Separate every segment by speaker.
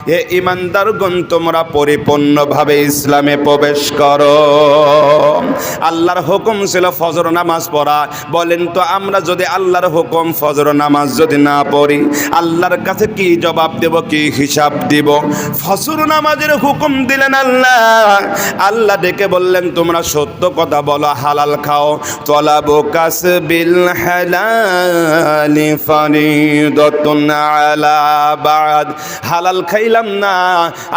Speaker 1: এ ইমানদারগণ, তোমরা পরিপূর্ণভাবে ইসলামে প্রবেশ করো। আল্লাহর হুকুম ছিল ফজর নামাজ পড়া। বলেন তো, আমরা যদি আল্লাহর হুকুম ফজর নামাজ যদি না পড়ি, আল্লাহর কাছে কি জবাব দেব, কি হিসাব দিব? ফজর নামাজের হুকুম দিলেন আল্লাহ। আল্লাহ ডেকে বললেন, তোমরা সত্য কথা বলো, হালাল খাও। তলাবু কাসবিল হালালি ফারিদাতুন আলা বাদ। হালাল খাইলাম না,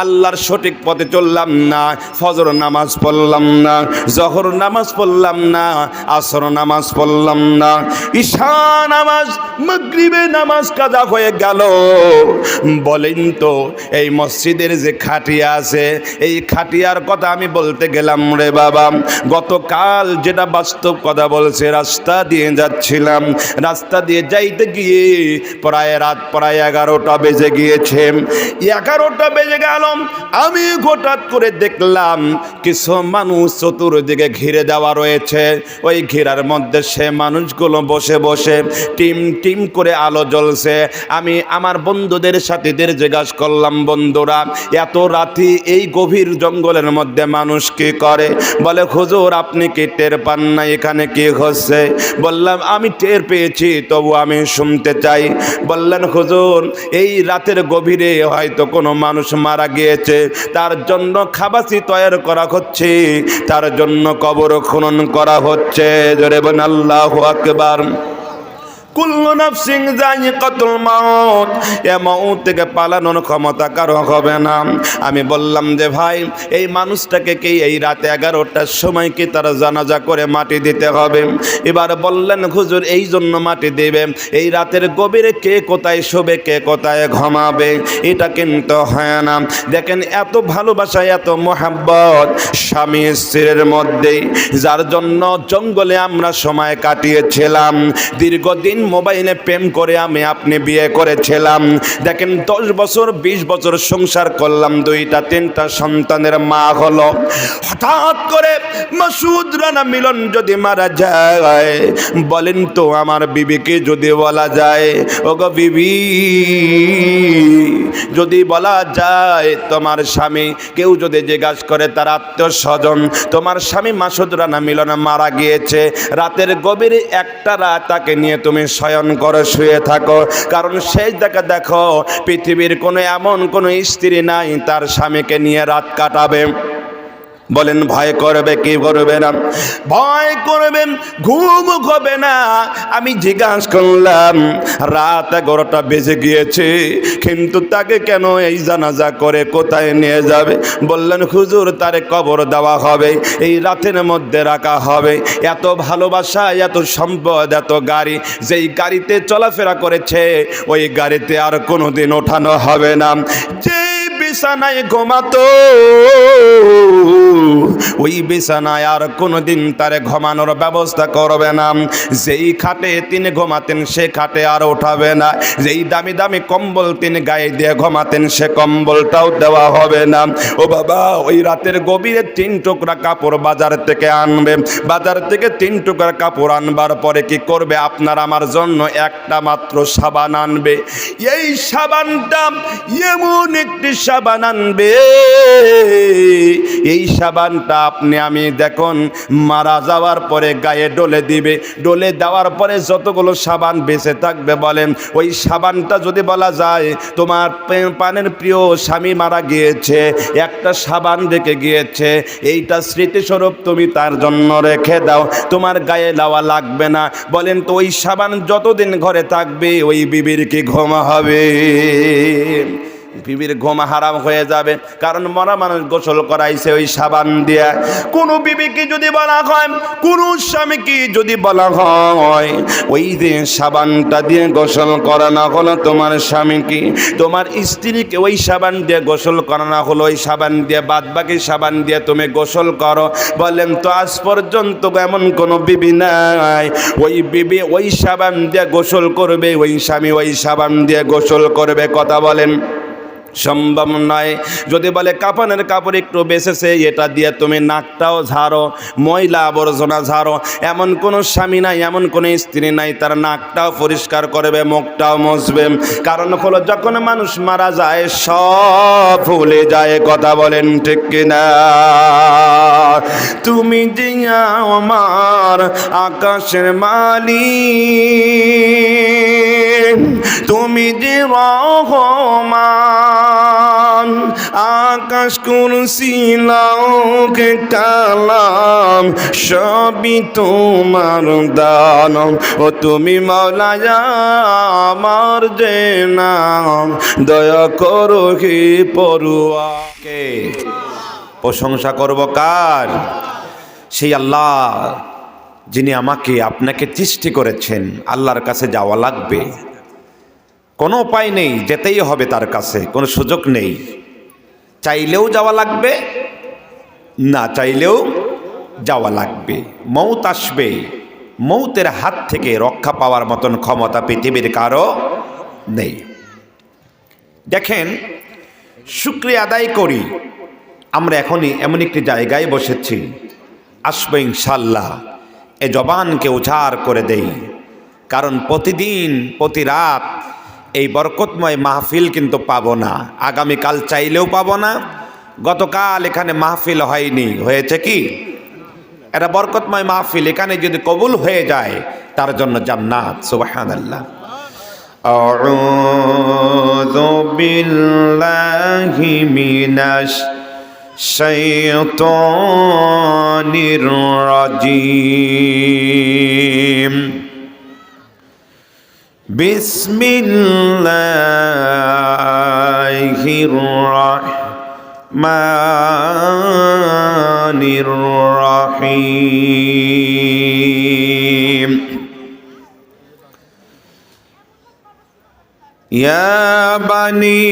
Speaker 1: আল্লাহর সঠিক পথে চললাম না, ফজর নামাজ পড়লাম না, জহর নামাজ পড়লাম না, আসর নামাজ পড়লাম না, ঈশা নামাজ, মাগরিবে নামাজ কাজা হয়ে গেল। বলেন তো, এই মসজিদের যে খাটিয়া আছে, এই খাটিয়ার কথা আমি বলতে গেলাম রে বাবা। গতকাল যেটা বাস্তব কথা বলছে, রাস্তা দিয়ে যাচ্ছিলাম, রাস্তা দিয়ে যাইতে গিয়ে রাত প্রায় 11টা বেজে গিয়েছে। 11টা বেজে গেল, আমি হঠাৎ করে দেখলাম কিছু মানুষ চতুর্দিকে ঘিরে দেওয়া রয়েছে। ওই ঘেরার মধ্যে সে মানুষগুলো বসে বসে টিম টিম করে আলো জ্বলছে। আমি আমার বন্ধুদের সাথীদের জিজ্ঞাসা করলাম, বন্ধুরা, এত রাতে এই গভীর জঙ্গলের মধ্যে মানুষ কি করে? বলে, হুজুর, আপনি কি টের পান না এখানে কি হচ্ছে? বললাম, আমি টের পেয়েছি, তবু আমি শুনতে চাই। বললেন, হুজুর, এই রাতের গভীরে হয়তো কোনো মানুষ মারা গিয়েছে, তার জন্য খাবাসি তৈরি করা হচ্ছে, তার জন্য কবর খনন করা হচ্ছে। জোরে বলেন আল্লাহু আকবার। কুল্লু নাফসিন যায়িকাতুল মাউত। এ মাউত থেকে পালানোর ক্ষমতা কারো হবে না। আমি বললাম যে, ভাই, এই মানুষটাকে কি এই রাতে 11টার সময় কি তার জানাজা করে মাটি দিতে হবে? এবার বললেন, হুজুর, এই জন্য মাটি দেবে, এই রাতের গভীরে কে কোথায় শোবে, কে কোথায় ঘুমাবে, এটা কিন্তু হয় না। দেখেন, এত ভালোবাসা, এত মোহাব্বত স্বামী স্ত্রীর মধ্যে, যার জন্য জঙ্গলে আমরা সময় কাটিয়েছিলাম। দীর্ঘদিন মোবাইলে প্রেম করে আমি আপনি বিয়ে করেছিলাম। দেখেন, 10 বছর 20 বছর সংসার করলাম, 2টা 3টা সন্তানের মা হলো। হঠাৎ করে মাসুদ রানা মিলন যদি মারা যায়, বলেন তো, আমার বিবিকে যদি বলা যায়, ওগো বিবি, যদি বলা যায় তোমার স্বামী, কেউ যদি জিজ্ঞাসা করে তার আত্মীয় স্বজন, তোমার স্বামী মাসুদ রানা মিলন মারা গিয়েছে, রাতের গভীরে একটা রাত তাকে নিয়ে তুমি শয়ন করে শুয়ে থাকো, কারণ সেই দেখো পৃথিবীর কোনো এমন কোনো স্ত্রী নাই তার স্বামীকে নিয়ে রাত কাটাবে। বলেন, ভয় করবে কি করবে না? ভয় করবেন, ঘুম হবে না। আমি জিজ্ঞাসা করলাম, রাত 11টা বেজে গিয়েছে, কিন্তু তাকে কেন এই জানাজা করে কোথায় নিয়ে যাবে? বললেন, হুজুর, তারে কবর দেওয়া হবে, এই রাতের মধ্যে রাখা হবে। এত ভালোবাসা, এত সম্পদ, এত গাড়ি, যেই গাড়িতে চলাফেরা করেছে ওই গাড়িতে আর কোনোদিন ওঠানো হবে না। যে বিছানায় ঘুমাতো ওই বিছানায় আর কোনোদিন তারে ঘুমানোর ব্যবস্থা করবে না। যেই খাটে তিনি ঘুমাতেন সে খাটে আর ওঠাবে না। যেই দামি দামি কম্বল তিনি গায়ে দিয়ে ঘুমাতেন সে কম্বলটাও দেওয়া হবে না। ও বাবা, ওই রাতের গভীরে 3 টুকরা কাপড় বাজার থেকে আনবে। বাজার থেকে 3 টুকরা কাপড় আনবার পরে কি করবে? আপনার আমার জন্য একটা মাত্র সাবান আনবে। এই সাবানটা এমন একটি সাবান আনবে, এই সাবানটা আপনি আমি দেখুন মারা যাওয়ার পরে গায়ে ডলে দিবে। ডলে দেওয়ার পরে যতগুলো সাবান বেঁচে থাকবে, বলেন, ওই সাবানটা যদি বলা যায় তোমার পানের প্রিয় স্বামী মারা গিয়েছে, একটা সাবান রেখে গিয়েছে, এইটা স্মৃতিস্বরূপ তুমি তার জন্য রেখে দাও, তোমার গায়ে দেওয়া লাগবে না। বলেন তো, ওই সাবান যতদিন ঘরে থাকবে ওই বিবির কি ঘুম হবে? বিবির ঘুম হারাম হয়ে যাবে, কারণ মরা মানুষ গোসল করাইছে ওই সাবান দিয়ে। কোনো বিবিকে যদি বলা হয়, কোনো স্বামীকে যদি বলা হয়, ওই যে সাবানটা দিয়ে গোসল করানো হলো তোমার স্বামীকে, তোমার স্ত্রীকে ওই সাবান দিয়ে গোসল করানো হলো, ওই সাবান দিয়ে বাদ বাকি সাবান দিয়ে তুমি গোসল করো। বলেন তো, আজ পর্যন্ত এমন কোনো বিবি নাই ওই বিবি ওই সাবান দিয়ে গোসল করবে, ওই স্বামী ওই সাবান দিয়ে গোসল করবে? কথা বলেন। সম্ভব নয়। যদি বলে কাফনের কাপড় একটু বেঁচেছে, এটা দিয়ে তুমি নাকটাও ঝাড়ো, ময়লা আবর্জনা ঝাড়ো, এমন কোনো স্বামী নাই, এমন কোনো স্ত্রী নাই তার নাকটাও পরিষ্কার করবে, মুখটাও মুছবে। কারণ হলো যখন মানুষ মারা যায় সব ভুলে যায়। কথা বলেন ঠিক কিনা? তুমি যে আমার আকাশের মালিক, তুমি যে রহমান, আকাশ কুরসি লৌহ কালাম সবই তোমার দান। ও তুমি মাওলানা আমার যে নাম, দয়া করো হে পরোয়াকে। প্রশংসা করব কার? সেই আল্লাহ যিনি আমাকে আপনাকে সৃষ্টি করেছেন। আল্লাহর কাছে যাওয়া লাগবে, কোনো উপায় নেই, যেতেই হবে তার কাছে, কোনো সুযোগ নেই। চাইলেও যাওয়া লাগবে, না চাইলেও যাওয়া লাগবে। মৌত আসবে, মৌতের হাত থেকে রক্ষা পাওয়ার মতন ক্ষমতা পৃথিবীর কারো নেই। দেখেন, শুকরিয়া আদায় করি, আমরা এখনই এমন একটি জায়গায় বসেছি, আসবো ইনশাল্লাহ, এ জবানকে উজাড় করে দেই। কারণ প্রতিদিন প্রতি রাত এই বরকতময় মাহফিল কিন্তু পাবো না, আগামীকাল চাইলেও পাবো না। গতকাল এখানে মাহফিল হয়নি, হয়েছে কি? এটা বরকতময় মাহফিল, এখানে যদি কবুল হয়ে যায় তার জন্য জান্নাত। সুবহানাল্লাহ। আউযু বিল্লাহি মিনাশ শাইতানির রাজিম। বিসমিল্লাহির রাহমানির রাহিম। ইয়া বানি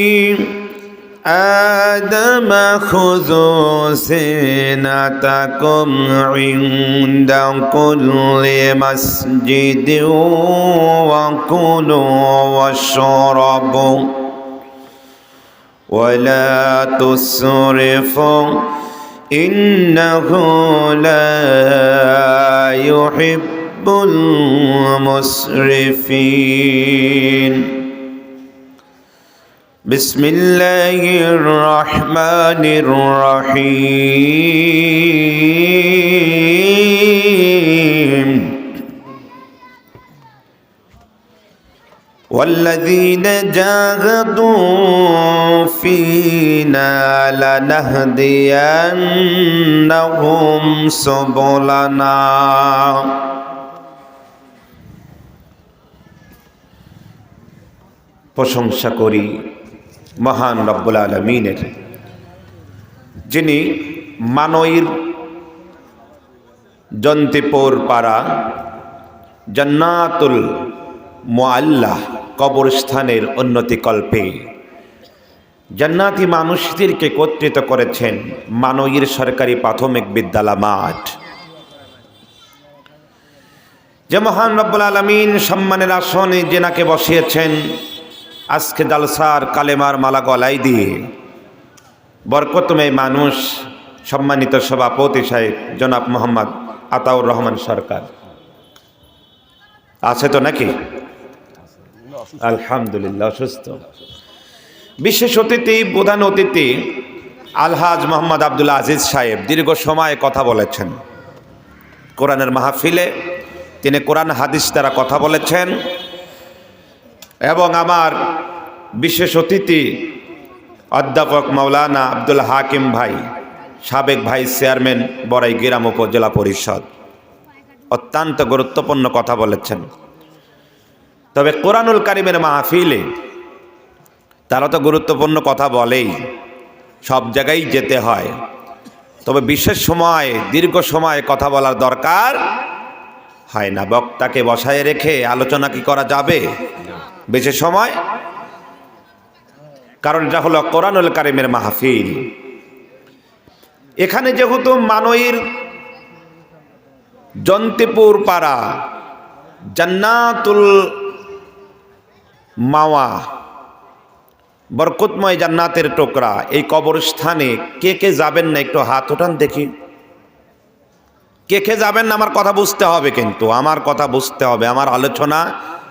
Speaker 1: آدم خذوا زينتكم عند كل مسجد وكلوا واشربوا ولا تسرفوا إنه لا يحب المسرفين. بسم الله الرحمن الرحيم. والذين جاهدوا فينا لنهدينهم سبلنا. প্রশংসা করি মহান রব্বুল আলামিনের, যিনি মানইর জন্তিপুর পাড়া জান্নাতুল মুআল্লা কবরস্থানের উন্নতিকল্পে জান্নাতি মানুষদেরকে একত্রিত করেছেন মানইর সরকারি প্রাথমিক বিদ্যালয় মাঠ। যে মহান রব্বুল আলামিন সম্মানের আসনে যেনাকে বসিয়েছেন, আজকে জালসার কালেমার মালা গলায় দিয়ে বরকতময় মানুষ সম্মানিত সভাপতি সাহেব জনাব মোহাম্মদ আতাউর রহমান সরকার আছে তো নাকি? আলহামদুলিল্লাহ, অসুস্থ। বিশেষ অতিথি, প্রধান অতিথি আলহাজ মোহাম্মদ আব্দুল আজিজ সাহেব দীর্ঘ সময় কথা বলেছেন কোরআনের মাহফিলে। তিনি কোরআন হাদিস দ্বারা কথা বলেছেন। এবং আমার বিশেষ অতিথি অধ্যাপক মাওলানা আব্দুল হাকিম ভাই, সাবেক ভাইস চেয়ারম্যান বড়াই গ্রাম উপজেলা পরিষদ, অত্যন্ত গুরুত্বপূর্ণ কথা বলেছেন। তবে কোরআনুল কারিমের মাহফিলে তারা তো গুরুত্বপূর্ণ কথা বলেই, সব জায়গায় যেতে হয়। তবে বিশেষ সময় দীর্ঘ সময় কথা বলার দরকার হয় না। বক্তাকে বসায় রেখে আলোচনা কি করা যাবে বেশি সময়? কারণ এটা হলো কোরআনুল কারিমের মাহফিল। এখানে যেহেতু মানইর জন্তিপুর পাড়া জান্নাতুল মাওয়া বরকতময় জান্নাতের টুকরা এই কবরস্থানে কে কে যাবেন না একটু হাত ওঠান দেখি। কে কে যাবেন না? আমার কথা বুঝতে হবে, কিন্তু আমার কথা বুঝতে হবে, আমার আলোচনা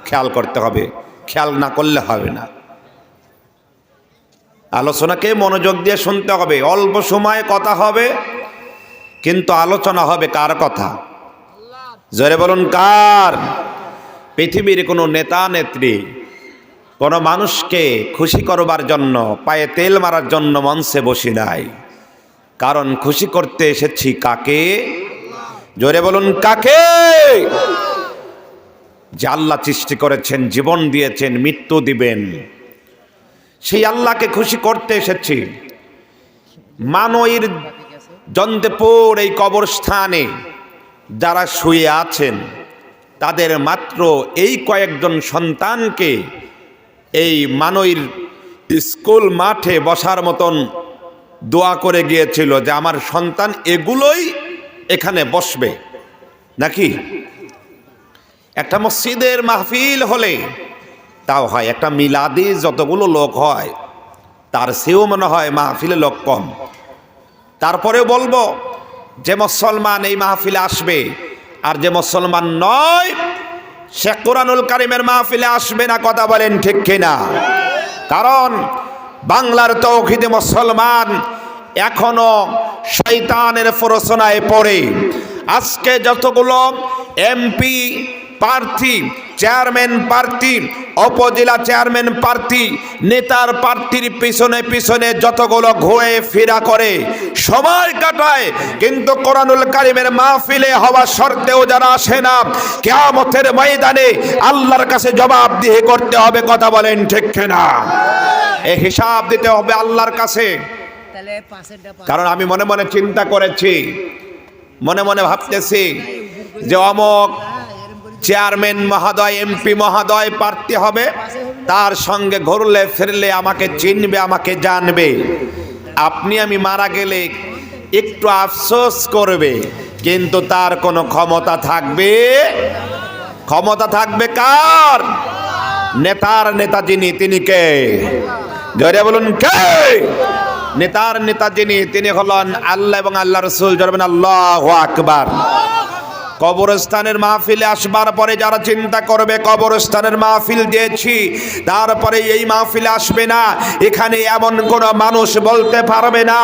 Speaker 1: খেয়াল করতে হবে, খেয়াল না করলে হবে না। আলোচনাকে মনোযোগ দিয়ে শুনতে হবে। অল্প সময়ে কথা হবে, কিন্তু আলোচনা হবে কার কথা? জোরে বলুন কার? পৃথিবীর কোনো নেতা নেত্রী কোনো মানুষকে খুশি করবার জন্য, পায়ে তেল মারার জন্য মঞ্চে বসি নাই। কারণ খুশি করতে এসেছি কাকে? জোরে বলুন কাকে? যে আল্লাহ সৃষ্টি করেছেন, জীবন দিয়েছেন, মৃত্যু দিবেন, সেই আল্লাহকে খুশি করতে এসেছি। মানইর জন্দেপুর এই কবরস্থানে যারা শুয়ে আছেন তাদের মাত্র এই কয়েকজন সন্তানকে এই মানইর স্কুল মাঠে বসার মতন দোয়া করে গিয়েছিল যে আমার সন্তান এগুলোই এখানে বসবে। নাকি একটা মসজিদের মাহফিল হলে তাও হয়, একটা মিলাদে যতগুলো লোক হয় তার সেও মনে হয় মাহফিলে লোক কম। তারপরেও বলবো যে মুসলমান এই মাহফিলে আসবে আর যে মুসলমান নয় সে কোরআনুল কারীমের মাহফিলে আসবে না। কথা বলেন ঠিক কিনা? কারণ বাংলার তৌহিদে মুসলমান এখনো শয়তানের প্ররোচনায় পড়ে। আজকে যতগুলো এমপি প্রার্থী, চেয়ারম্যান প্রার্থী, উপজেলা চেয়ারম্যান প্রার্থী, নেতার প্রার্থীর পিছনে পিছনে যতগুলো ঘুরে ফেরা করে সময় কাটায়, কিন্তু কোরআনুল কারীমের মাহফিলে হওয়া সত্ত্বেও যারা আসে না, কিয়ামতের ময়দানে আল্লাহর কাছে জবাবদিহি করতে হবে। কথা বলেন ঠিক কিনা? এই হিসাব দিতে হবে আল্লাহর কাছে। কারণ আমি মনে মনে চিন্তা করেছি, মনে মনে ভাবতেছি যে অমক চেয়ারম্যান মহোদয়, এমপি মহোদয় প্রার্থী হবে, তার সঙ্গে ঘুরলে ফিরলে আমাকে চিনবে, আমাকে জানবে। আপনি আমি মারা গেলে একটু আফসোস করবে, কিন্তু তার কোনো ক্ষমতা থাকবে? ক্ষমতা থাকবে কার? নেতার নেতা যিনি, তিনি কে? জোরে বলুন কে? নেতার নেতা যিনি, তিনি হলেন আল্লাহ এবং আল্লাহ রাসূল। জোরে বলুন আল্লাহু আকবার। কবরস্থানের মাহফিলে আসবার পরে যারা চিন্তা করবে কবরস্থানের মাহফিল দিয়েছি, তারপরে এই মাহফিলে আসবে না, এখানে এমন কোন মানুষ বলতে পারবে না,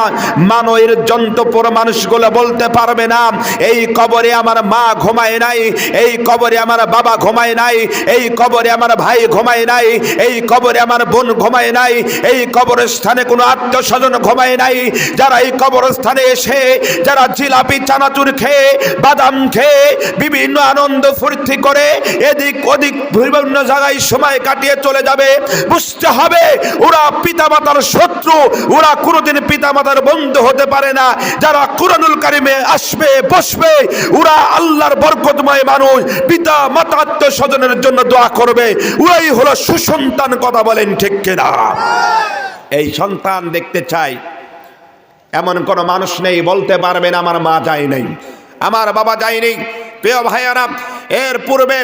Speaker 1: মানইর জন্তপুর মানুষগুলো বলতে পারবে না এই কবরে আমার মা ঘুমায় নাই, এই কবরে আমার বাবা ঘুমায় নাই, এই কবরে আমার ভাই ঘুমায় নাই, এই কবরে আমার বোন ঘুমায় নাই, এই কবরস্থানে কোনো আত্মস্বজন ঘুমায় নাই। যারা এই কবরস্থানে এসে যারা জিলাপি চানাচুর খেয়ে, বাদাম খেয়ে, বিভিন্ন আনন্দ ফুর্তি করে এদিক ওদিক বিভিন্ন জায়গায় সময় কাটিয়ে চলে যাবে, বুঝতে হবে ওরা পিতামাতার শত্রু, ওরা কোনোদিন পিতামাতার বন্ধু হতে পারে না। যারা কোরআনুল কারীমে আসবে, বসবে, ওরা আল্লাহর বরকতময় মানুষ, পিতা মাতা আত্মস্বজনের জন্য দোয়া করবে, ওরাই হলো সুসন্তান। কথা বলেন ঠিক কিনা? এই সন্তান দেখতে চাই এমন কোনো মানুষ নেই বলতে পারবেন আমার মা যায় নাই, আমার বাবা যায়নি। প্রিয় ভাইয়ারা, এর পূর্বে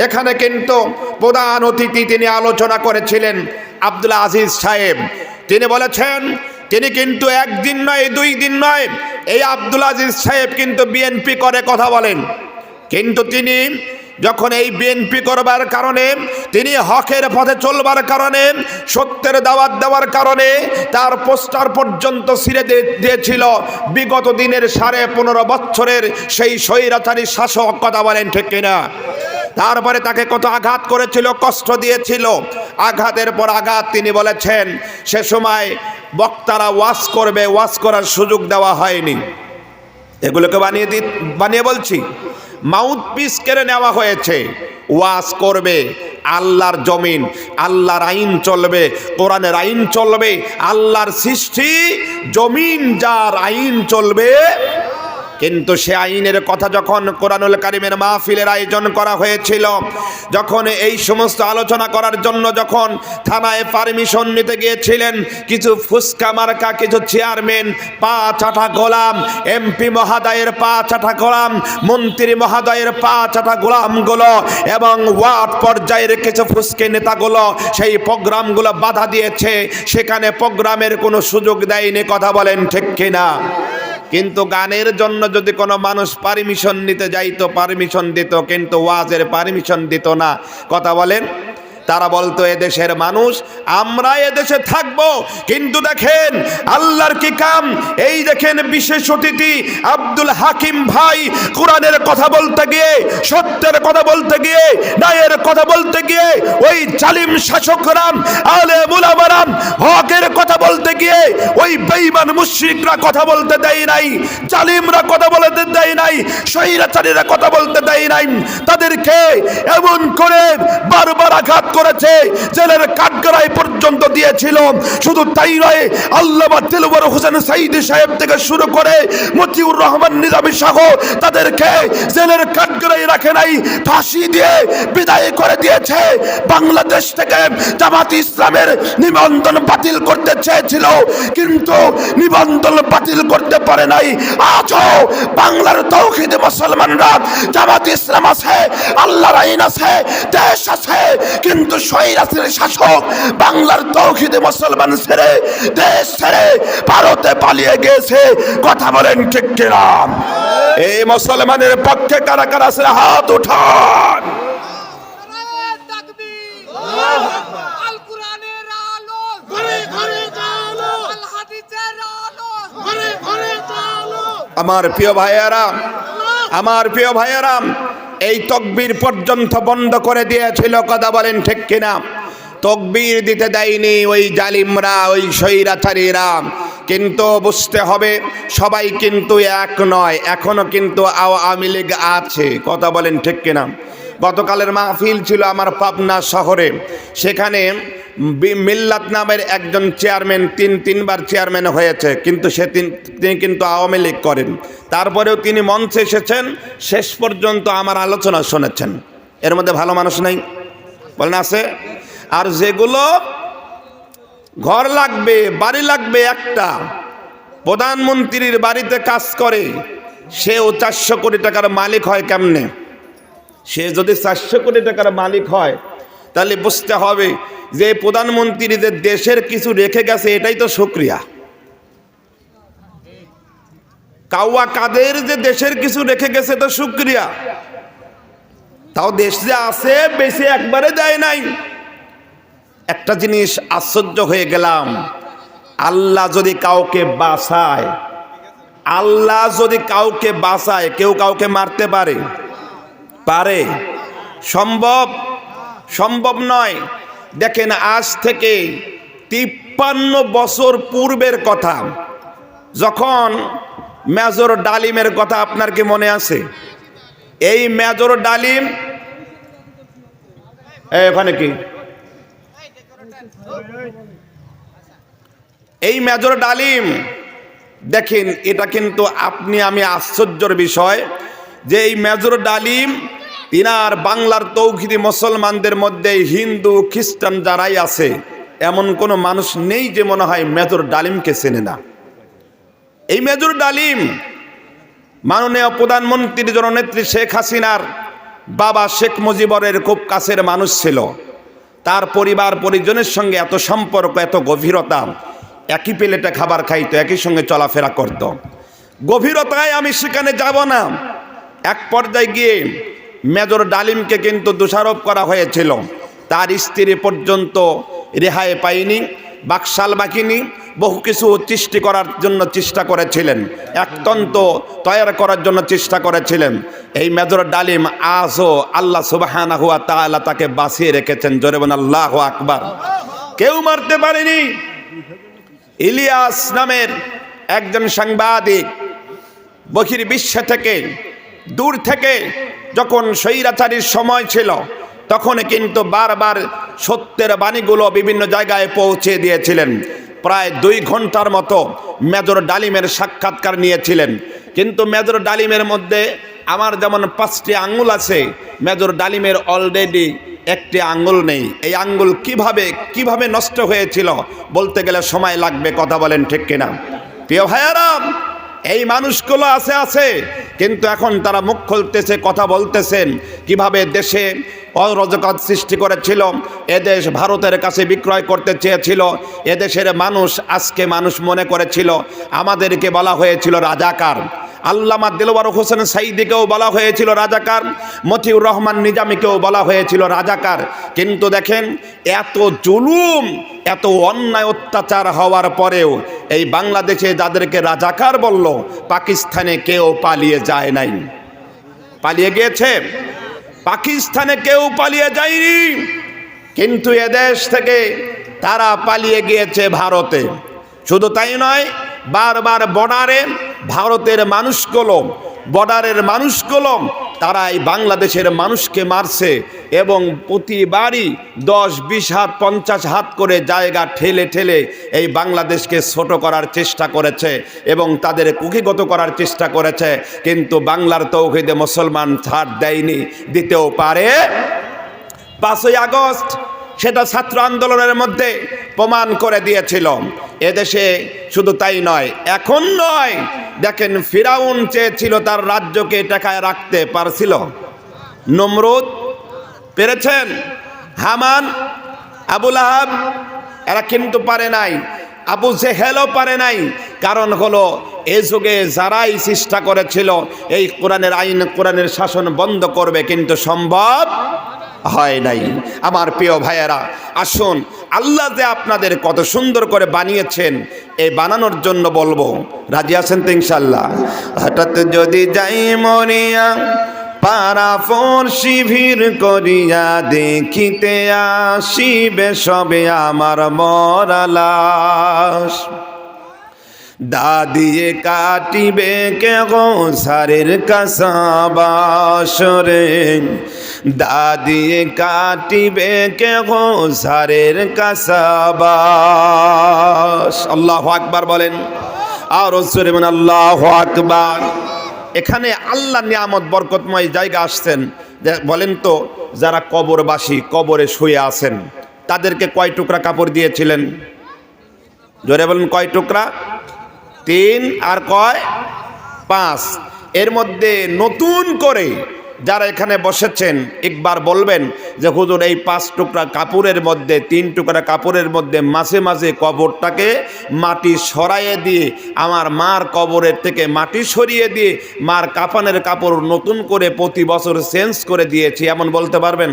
Speaker 1: এখানে কিন্তু প্রধান অতিথি তিনি আলোচনা করেছিলেন আব্দুল আজিজ সাহেব। তিনি বলেছেন তিনি কিন্তু একদিন নয়, 2 দিন নয়, এই আব্দুল আজিজ সাহেব কিন্তু বিএনপি করে। কথা বলেন। কিন্তু তিনি যখন এই বিএনপি করবার কারণে, তিনি হকের পথে চলবার কারণে, সত্যের দাওয়াত দেওয়ার কারণে তার পোস্টার পর্যন্ত ছিঁড়ে দিয়েছিল বিগত দিনের 15.5 বছরের সেই স্বৈরাচারী শাসক। কথা বলেন ঠিক কিনা? তারপরে তাকে কত আঘাত করেছিল, কষ্ট দিয়েছিল, আঘাতের পর আঘাত। তিনি বলেছেন সে সময় বক্তারা ওয়াজ করবে, ওয়াজ করার সুযোগ দেওয়া হয়নি। এগুলোকে বানিয়ে বলছি, মাউথ পিস কেড়ে নেওয়া হয়েছে। ওয়াজ করবে, আল্লাহর জমিন, আল্লাহর আইন চলবে, কোরআনের আইন চলবে, আল্লাহর সৃষ্টি জমিন যার আইন চলবে। কিন্তু সে আইনের কথা যখন কোরআনুল কারীমের মাহফিলের আয়োজন করা হয়েছিল, যখন এই সমস্ত আলোচনা করার জন্য যখন থানায় পারমিশন নিতে গিয়েছিলেন কিছু ফুসকা মার্কা কিছু চেয়ারম্যান, পা চাটা গোলাম, এমপি মহোদয়ের পা চাটা গোলাম, মন্ত্রী মহোদয়ের পা চাটা গোলামগুলো এবং ওয়ার্ড পর্যায়ের কিছু ফুসকে নেতাগুলো সেই প্রোগ্রামগুলো বাধা দিয়েছে, সেখানে প্রোগ্রামের কোনো সুযোগ দেয়নি। কথা বলেন ঠিক কিনা? কিন্তু গানের জন্য যদি কোনো মানুষ পারমিশন নিতে যাইতো পারমিশন দিত, কিন্তু ওয়াজের পারমিশন দিত না। কথা বলেন? তারা বলতো এদেশের মানুষ, আমরা এদেশে থাকবো, কিন্তু দেখেন আল্লাহর কি কাম। এই দেখেন বিশেষ অতিথি আব্দুল হাকিম ভাই কোরআনের কথা বলতে গিয়ে, সত্যের কথা বলতে গিয়ে, ন্যায়ের কথা বলতে গিয়ে ওই জালিম শাসকরাম আলেম উলামারাম হকের কথা বলতে গিয়ে ওই বেঈমান মুশরিকরা কথা বলতে দেয় নাই, জালিমরা কথা বলতে দেয় নাই, স্বৈরাচারীরা কথা বলতে দেয় নাই। তাদেরকে এমন করে বারবার আঘাত করেছে, জেলের কাঠগড়ায় পর্যন্ত দিয়েছিল। শুধু তাই নয়, আল্লামা দিলওয়ার হোসেন সাঈদী সাহেব থেকে শুরু করে মতিউর রহমান নিজামী সহ তাদেরকে জেলের কাঠগড়ায় রাখে নাই, ফাঁসি দিয়ে বিদায় করে দিয়েছে। বাংলাদেশ থেকে জামাত ইসলামের নিবন্ধন বাতিল করতে চেয়েছিল, কিন্তু নিবন্ধন বাতিল করতে পারে নাই। আজও বাংলার তৌহিদি মুসলমানরা, জামাত ইসলাম আছে, আল্লাহর আইন আছে, দেশ আছে, কিন্তু স্বৈরাচারী শাসক বাংলার তৌহিদি মুসলমান ছেড়ে দেশ ছেড়ে ভারতে পালিয়ে গেছে। কথা বলেন ঠিক কিনা? এই মুসলমানের পক্ষে কারা কারা আছে হাত উঠান। আমার প্রিয় ভাইয়েরা, আমার প্রিয় ভাইয়েরা, এই তাকবীর পর্যন্ত বন্ধ করে দিয়েছিল। কথা বলেন ঠিক কিনা? তাকবীর দিতে দেয়নি ওই জালিমরা, ওই স্বৈরাচারীরা। কিন্তু বুঝতে হবে সবাই কিন্তু এক নয়, এখনো কিন্তু আওয়ামী লীগ আছে। কথা বলেন ঠিক কিনা? গতকালের মাহফিল ছিল আমার পাবনা শহরে, সেখানে মিল্লাত নামের একজন চেয়ারম্যান তিনবার চেয়ারম্যান হয়েছে, কিন্তু তিনি কিন্তু আওয়ামী লীগ করেন। তারপরেও তিনি মঞ্চে এসেছেন, শেষ পর্যন্ত আমার আলোচনা শুনেছেন। এর মধ্যে ভালো মানুষ নাই বলেন? আছে। আর যেগুলো ঘর লাগবে, বাড়ি লাগবে, একটা প্রধানমন্ত্রীর বাড়িতে কাজ করে, সেও 400 কোটি টাকার মালিক হয় কেমনে? সে যদি 400 কোটি টাকার মালিক হয়, তাহলে বুঝতে হবে যে প্রধানমন্ত্রী যে দেশের কিছু রেখে গেছে, এটাই তো শুকরিয়া। কাওয়া কাদের যে দেশের কিছু রেখে গেছে, তো শুকরিয়া। তাও দেশ যে আছে বেশি একবারে দেয় নাই। একটা জিনিস আশ্চর্য হয়ে গেলাম, আল্লাহ যদি কাউকে বাঁচায়, আল্লাহ যদি কাউকে বাঁচায়, কেউ কাউকে মারতে পারে? পারে? সম্ভব? সম্ভব নয়। দেখেন, আজ থেকে 53 বছর পূর্বের কথা, যখন মেজর ডালিমের কথা আপনার কি মনে আছে? এই মেজর ডালিম, এখানে কি এই মেজর ডালিম, দেখেন এটা কিন্তু আপনি আমি আশ্চর্যের বিষয় যে এই মেজর ডালিম তিনার বাংলার তৌহিদি মুসলমানদের মধ্যে হিন্দু খ্রিস্টান যারাই আছে, এমন কোনো মানুষ নেই যে মনে হয় মেজর ডালিমকে চেনে না। এই মেজর ডালিম মাননীয় প্রধানমন্ত্রী জননেত্রী শেখ হাসিনার বাবা শেখ মুজিবরের খুব কাছের মানুষ ছিল। তার পরিবার পরিজনের সঙ্গে এত সম্পর্ক, এত গভীরতা, একই প্লেটে খাবার খাইতো, একই সঙ্গে চলাফেরা করত। গভীরতায় আমি সেখানে যাব না। এক পর্যায়ে গিয়ে মেজর ডালিমকে কিন্তু দোষারোপ করা হয়েছিল, তার স্ত্রী পর্যন্ত রেহাই পায়নি, বাকশাল বাকিনি, বহু কিছু সৃষ্টি করার জন্য চেষ্টা করেছিলেন, একতন্ত্র তৈরি করার জন্য চেষ্টা করেছিলেন। এই মেজর ডালিম আজও আল্লাহ সুবহানাহু ওয়া তাআলা তাকে বাঁচিয়ে রেখেছেন। জোরে বলেন আল্লাহু আকবার। কেউ মারতে পারেনি। ইলিয়াস নামের একজন সাংবাদিক বহির্বিশ্ব থেকে, দূর থেকে, যখন স্বৈরাচারীর সময় ছিল, তখন কিন্তু বারবার সত্যের বাণীগুলো বিভিন্ন জায়গায় পৌঁছে দিয়েছিলেন। প্রায় 2 ঘন্টার মতো মেজর ডালিমের সাক্ষাৎকার নিয়েছিলেন। কিন্তু মেজর ডালিমের মধ্যে আমার যেমন 5টি আঙ্গুল আছে, মেজর ডালিমের অলরেডি একটি আঙ্গুল নেই। এই আঙ্গুল কিভাবে নষ্ট হয়েছিল বলতে গেলে সময় লাগবে, কথা বলেন ঠিক কিনা? প্রিয় ভাইয়ারা, এই মানুষগুলো আছে কিন্তু এখন তারা মুখ খুলতেছে, কথা বলতেছেন কিভাবে দেশে অরাজকতা সৃষ্টি করেছিল, এদেশ ভারতের কাছে বিক্রয় করতে চেয়েছিল। এদেশের মানুষ আজকে মানুষ মনে করেছিল, আমাদেরকে বলা হয়েছিল রাজাকার। আল্লামা দিলওয়ার হোসেন সাইদিকেও বলা হয়েছিল রাজাকার, মতিউর রহমান নিজামীকেও বলা হয়েছিল রাজাকার। কিন্তু দেখেন, এত জুলুম, এত অন্যায় অত্যাচার হওয়ার পরেও এই বাংলাদেশে যাদেরকে রাজাকার বলল, পাকিস্তানে কেউ পালিয়ে যায় নাই। পালিয়ে গিয়েছে? পাকিস্তানে কেউ পালিয়ে যায়নি, কিন্তু এদেশ থেকে তারা পালিয়ে গিয়েছে ভারতে। শুধু তাই নয়, বারবার ভারতের মানুষগুলো তারা এই বাংলাদেশের মানুষকে মারছে এবং প্রতিবারই 10-20 হাত 50 হাত করে জায়গা ঠেলে এই বাংলাদেশকে ছোট করার চেষ্টা করেছে এবং তাদের কুক্ষিগত করার চেষ্টা করেছে। কিন্তু বাংলার তৌহিদে মুসলমান ছাড় দেয়নি, দিতেও পারে। 5ই আগস্ট সেটা ছাত্র আন্দোলনের মধ্যে প্রমাণ করে দিয়েছিল। এদেশে শুধু তাই নয়, এখন নয়, দেখেন ফিরাউন চেয়েছিল তার রাজ্যকে টেকায় রাখতে, পারছিল? নমরুদ পেরেছেন? হামান, আবুল আহাব এরা কিন্তু পারে নাই। আবু জেহেলও পারে নাই। কারণ হলো এই যুগে যারাই চেষ্টা করেছিল এই কোরআনের আইন, কোরআনের শাসন বন্ধ করবে, কিন্তু সম্ভব হয় নাই। আমার প্রিয় ভাইয়েরা, আসুন, আল্লাহ যে আপনাদের কত সুন্দর করে বানিয়েছেন, এই বানানোর জন্য বলবো, রাজি আছেন তো ইনশাল্লাহ? হঠাৎ যদি যাই মরিয়া পারাফর শিভির করিয়া, দেখিতে আসিবে সবে আমার মরা লাশ। দাদিয়ে কাটিবে কে গো সারের কাসাবাসরে, দাদিয়ে কাটিবে কে গো সারের কাসাবাস। আল্লাহু আকবার বলেন, আর জোরে বলেন আল্লাহু আকবার। এখানে আল্লাহ নিয়ামত বরকতময় জায়গা আসছেন। বলেন তো, যারা কবরবাসী, কবরে শুয়ে আছেন, তাদেরকে কয় টুকরা কাপড় দিয়েছিলেন? জোরে বলেন, কয় টুকরা? 3 আর কয়? 5। এর মধ্যে নতুন করে যারা এখানে বসেছেন একবার বলবেন যে হুজুর, এই 5 টুকরা কাপড়ের মধ্যে 3 টুকরা কাপড়ের মধ্যে মাঝে মাঝে কবরটাকে মাটি সরাইয়ে দিয়ে, আমার মার কবরের থেকে মাটি সরিয়ে দিয়ে মার কাফনের কাপড় নতুন করে প্রতি বছর চেঞ্জ করে দিয়েছি, এমন বলতে পারবেন?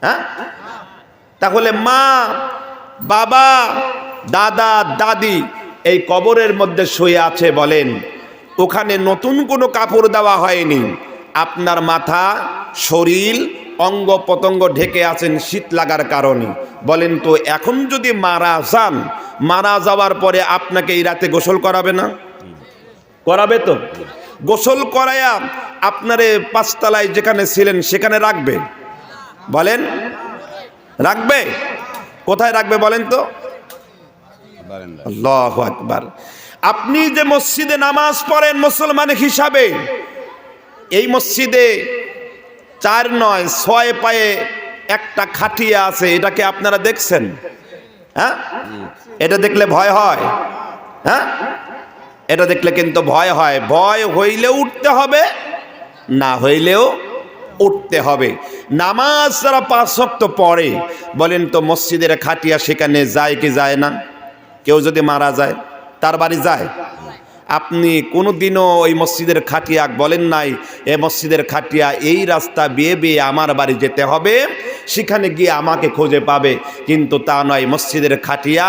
Speaker 1: হ্যাঁ? তাহলে মা, বাবা, দাদা, দাদি এই কবরের মধ্যে শুয়ে আছে, বলেন ওখানে নতুন কোনো কাপড় দেওয়া হয়নি। আপনার মাথা, শরীর, অঙ্গ প্রত্যঙ্গ ঢেকে আছেন শীত লাগার কারণে। বলেন তো, এখন যদি মারা যান, মারা যাওয়ার পরে আপনাকে এই রাতে গোসল করাবে না? করাবে তো। গোসল করায়া আপনারে 5 তলায় যেখানে ছিলেন সেখানে রাখবে? বলেন, রাখবে? কোথায় রাখবে বলেন তো? আল্লাহু আকবার। আপনি যে মসজিদে নামাজ পড়েন মুসলমান হিসাবে, এই মসজিদে 4 নয় 6 পায়ে একটা খাটিয়া আছে, এটাকে আপনারা দেখছেন? হ্যাঁ, এটা দেখলে ভয় হয়? হ্যাঁ, এটা দেখলে কিন্তু ভয় হয়। ভয় হইলেও উঠতে হবে, না হইলেও উঠতে হবে। নামাজ যারা 5 ওয়াক্ত পড়ে, বলেন তো মসজিদের খাটিয়া সেখানে যায় কি যায় না? কেউ যদি মারা যায়, তার বাড়ি যায়? আপনি কোনোদিনও ওই মসজিদের খাটিয়া বলেন নাই, এ মসজিদের খাটিয়া এই রাস্তা বেয়ে বেয়ে আমার বাড়ি যেতে হবে, সেখানে গিয়ে আমাকে খুঁজে পাবে। কিন্তু তা নয়, মসজিদের খাটিয়া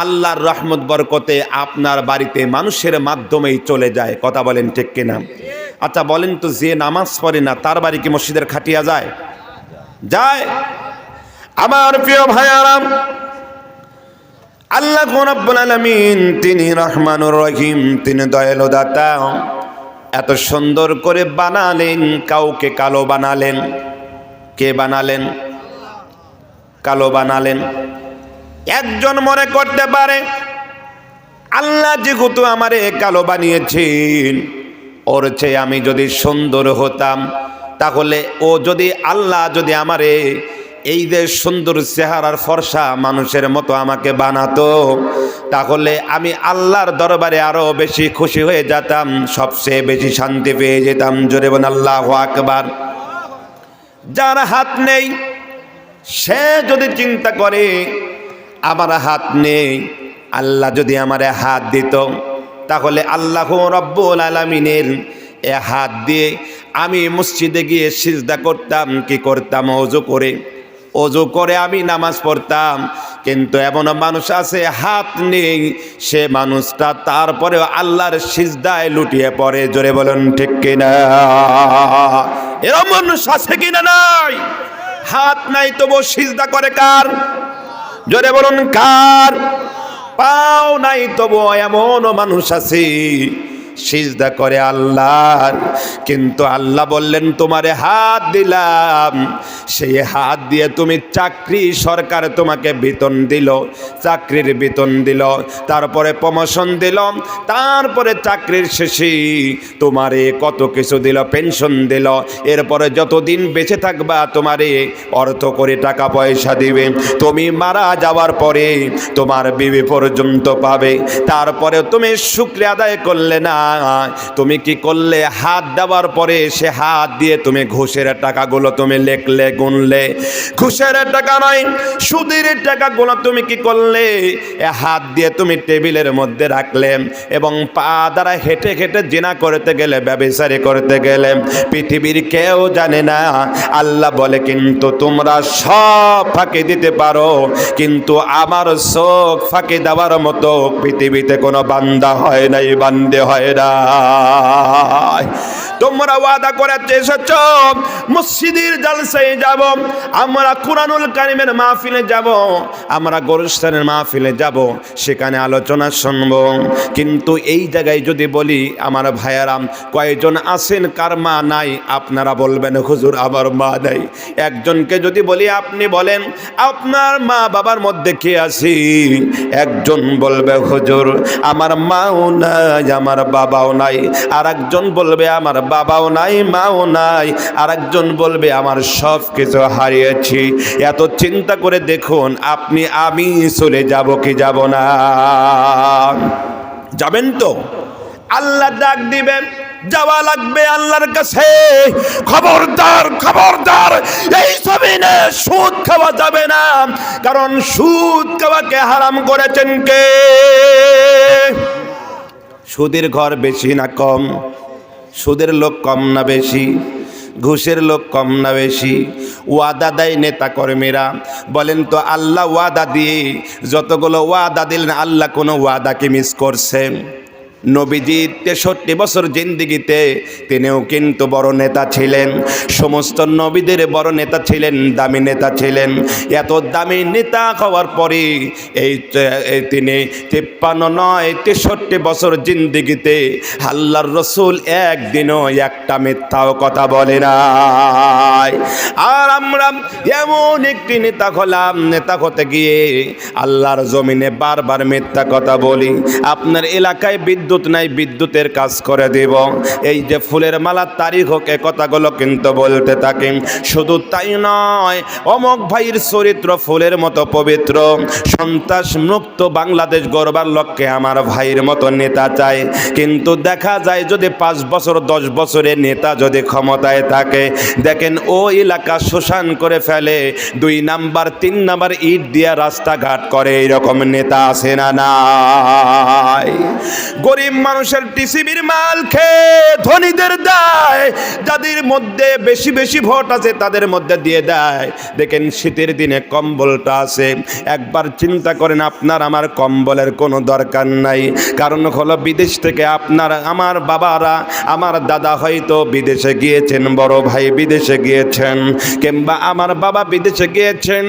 Speaker 1: আল্লাহর রহমত বরকতে আপনার বাড়িতে মানুষের মাধ্যমেই চলে যায়। কথা বলেন ঠিক কিনা? আচ্ছা বলেন তো, যে নামাজ পড়ে না তার বাড়ি কি মসজিদের খাটিয়া যায়? যায়? আমার প্রিয় ভাইয়ারা, আল্লাহ রাব্বুল আলামিন তিনি রহমানুর রহিম, তিনি দয়ালু দাতা। এত সুন্দর করে বানালেন, কাউকে কালো বানালেন। কে বানালেন? কালো বানালেন। একজন মনে করতে পারে আল্লাহ যেহেতু আমারে কালো বানিয়েছেন, ওর চেয়ে আমি যদি সুন্দর হতাম, তাহলে ও যদি আল্লাহ যদি আমারে এই যে সুন্দর চেহারার ফর্সা মানুষের মতো আমাকে বানাতো, তাহলে আমি আল্লাহর দরবারে আরো বেশি খুশি হয়ে যেতাম, সবচেয়ে বেশি শান্তি পেয়ে যেতাম। জোরে বলেন আল্লাহু আকবার। যার হাত নেই সে যদি চিন্তা করে আমার হাত নেই, আল্লাহ যদি আমারে হাত দিত, তাহলে আল্লাহ রব্বুল আলামিনের এ হাত দিয়ে আমি মসজিদে গিয়ে সিজদা করতাম, কি করতাম, অজু করে আমি নামাজ পড়তাম। কিন্তু এমন মানুষ আছে হাত নেই, সে মানুষটা তারপরেও আল্লাহর সিজদায় লুটিয়ে পড়ে। জোরে বলেন ঠিক কিনা? এরকম মানুষ আছে কিনা? নাই। হাত নাই তবু সিজদা করে কার? জোরে বলুন কার? পাও নাই তবু এমন মানুষ আছে সিজদা করে আল্লাহর। কিন্তু আল্লাহ বললেন তোমারে হাত দিলাম, সেই হাত দিয়ে তুমি চাকরি, সরকার তোমাকে বেতন দিল, চাকরির বেতন দিল, তারপরে প্রমোশন দিল, তারপরে চাকরির শেষে তোমারে কত কিছু দিল, পেনশন দিল, এরপরে যতদিন বেঁচে থাকবা তোমারে অর্থ করে টাকা পয়সা দিবে, তুমি মারা যাওয়ার পরে তোমার বিবি পর্যন্ত পাবে। তারপরে তুমি শুকরিয়া আদায় করলে না, তুমি কি করলে? হাত দেওয়ার পরে সে হাত দিয়ে তুমি ঘুষের টাকাগুলো তুমি লেখলে, গুনলে। ঘুষের টাকা নয়, সুদের টাকাগুলো তুমি কি করলে? হাত দিয়ে তুমি টেবিলের মধ্যে রাখলে এবং পা দ্বারা হেঁটে হেঁটে জিনা করতে গেলে, ব্যভিচারী করতে গেলে, পৃথিবীর কেউ জানে না। আল্লাহ বলে কিন্তু তোমরা সব ফাঁকি দিতে পারো, কিন্তু আমার চোখ ফাঁকি দেওয়ার মতো পৃথিবীতে কোনো বান্দা হয় নাই, বান্দে হয় না। তোমরা ওয়াদা করে এসেছ মসজিদের জালসায় যাব, আমরা কুরআনুল কারীমের মাহফিলে যাব, আমরা গোরস্থানের মাহফিলে যাব, সেখানে আলোচনা শুনব। কিন্তু এই জায়গায় যদি বলি আমার ভাইয়ারাম কয়জন আছেন কার মা নাই? আপনারা বলবেন হুজুর আমার মা নাই। একজনকে যদি বলি আপনি বলেন আপনার মা বাবার মধ্যে কে আছে? একজন বলবে হুজুর আমার মাও নাই, আমার বাবাও নাই। আর একজন বলবে আমার বাবাও নাই, মাও নাই। আর একজন বলবে আমার সব কিছু হারিয়েছি। এত চিন্তা করে দেখুন আপনি আমি চলে যাব কি যাব না? যাবেন তো? আল্লাহ ডাক দিবেন, যাওয়া লাগবে আল্লাহর কাছে। খবরদার খবরদার, এই জমিনে সুদ খাওয়া যাবে না, কারণ সুদ খাওয়াকে হারাম করেছেন কে? সুদের ঘর বেশি না কম? সুদের লোক কম না বেশি? ঘুষের লোক কম না বেশি? ওয়াদা দেয় নেতা কর্মীরা। বলেন তো আল্লাহ ওয়াদা দিয়ে যতগুলো ওয়াদা দিলেন, আল্লাহ কোনো ওয়াদাকে মিস করছেন? নবীজি 63 বছর জিন্দিগিতে তিনিও কিন্তু বড় নেতা ছিলেন, সমস্ত নবীদের বড় নেতা ছিলেন, দামি নেতা ছিলেন। এত দামি নেতা হওয়ার পরে তিনি 53 নয় 63 বছর জিন্দিগিতে আল্লাহর রসুল একদিনও একটা মিথ্যাও কথা বলে নাই। আর আমরা এমন একটি নেতা হলাম, নেতা হতে গিয়ে আল্লাহর জমিনে বারবার মিথ্যা কথা বলি। আপনার এলাকায় বিদ্যুৎ নাই, বিদ্যুতের কাজ করে দেব। এই যে ফুলের মালা তারিখ হোক, এ কথাগুলো কিন্তু বলতে থাকি। শুধু তাই নয়, অমক ভাইয়ের চরিত্র ফুলের মতো পবিত্র, সন্ত্রাস মুক্ত বাংলাদেশ গড়বার লক্ষ্যে আমার ভাইয়ের মতো নেতা চাই। কিন্তু দেখা যায় যদি 5 বছর 10 বছরের নেতা যদি ক্ষমতায় থাকে, দেখেন ও এলাকা শোষণ করে ফেলে, 2 নাম্বার 3 নাম্বার ইট দিয়া রাস্তাঘাট করে, এইরকম নেতা আছে না নাই? গরিব মানুষের টিসিবির মাল খেয়ে ধনীদের দেয়, যাদের মধ্যে বেশি বেশি ভোট আছে তাদের মধ্যে দিয়ে দেয়। দেখেন শীতের দিনে কম্বলটা আছে, একবার চিন্তা করেন আপনার আমার কম্বলের কোনো দরকার নাই। কারণ হলো বিদেশ থেকে আপনার আমার বাবারা, আমার দাদা হয়তো বিদেশে গিয়েছেন, বড় ভাই বিদেশে গিয়েছেন, কিংবা আমার বাবা বিদেশে গিয়েছেন,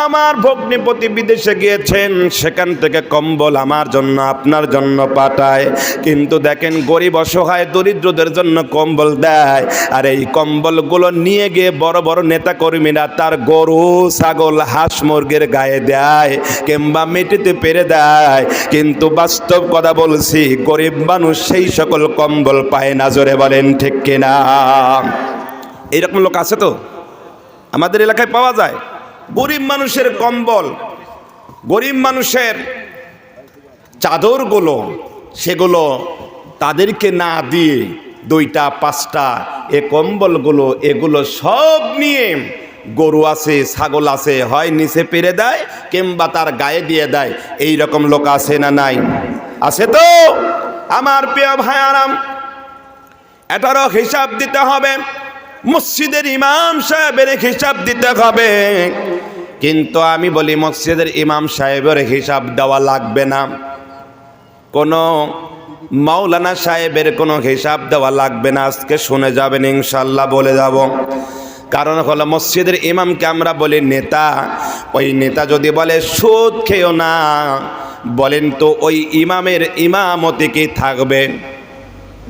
Speaker 1: আমার ভগ্নিপতি বিদেশে গিয়েছেন, সেখান থেকে কম্বল আমার জন্য আপনার জন্য পাঠায়। যায়, কিন্তু দেখেন গরিব অসহায় দরিদ্রদের জন্য কম্বল দেয়, আর এই কম্বলগুলো নিয়ে গিয়ে বড় বড় নেতাকর্মীরা তার গরু ছাগল হাঁস মুরগির গায়ে দেয় কিংবা মেটিতে পেরে দেয়। কিন্তু বাস্তব কথা বলছি, গরিব মানুষ সেই সকল কম্বল পায় না। জোরে বলেন ঠিক কিনা? এইরকম লোক আছে তো আমাদের এলাকায় পাওয়া যায়। গরিব মানুষের কম্বল, গরিব মানুষের চাদরগুলো, সেগুলো তাদেরকে না দিয়ে 2টা 5টা এ কম্বলগুলো এগুলো সব নিয়ে গরু আছে ছাগল আছে হয় নিচে পেরে দেয় কিংবা তার গায়ে দিয়ে দেয়। এই রকম লোক আছে না নাই? আছে তো আমার প্রিয় ভাইয়ারাম, এটারও হিসাব দিতে হবে, মসজিদের ইমাম সাহেবের হিসাব দিতে হবে। কিন্তু আমি বলি মসজিদের ইমাম সাহেবের হিসাব দেওয়া লাগবে না, কোনো মাওলানা সাহেবের কোনো হিসাব দেওয়া লাগবে না। আজকে শুনে যাবেন ইনশাল্লাহ, বলে যাব। কারণ হলো মসজিদের ইমামকে আমরা বলি নেতা। ওই নেতা যদি বলে সুদ খেও না, বলেন তো ওই ইমামের ইমামতি কি থাকবে?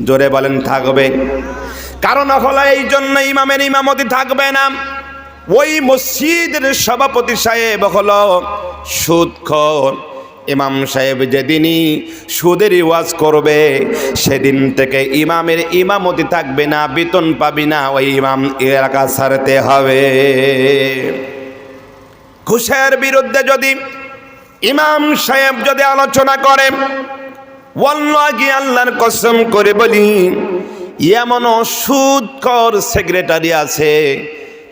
Speaker 1: জোরে বলেন থাকবে? কারণ হলো এই জন্য ইমামের ইমামতি থাকবে না, ওই মসজিদের সভাপতি সাহেব হলো সুদখোর। ইমাম সাহেব যেদিনই সুদের ওয়াজ করবে সেদিন থেকে ইমামের ইমামতি থাকবে না, বেতন পাবি না, ওই ইমাম এলাকা ছাড়তে হবে। ঘুষের বিরুদ্ধে যদি ইমাম সাহেব যদি আলোচনা করে, ওয়াল্লাহি আল্লাহর কসম করে বলি, এমনও সুদখোর সেক্রেটারি আছে,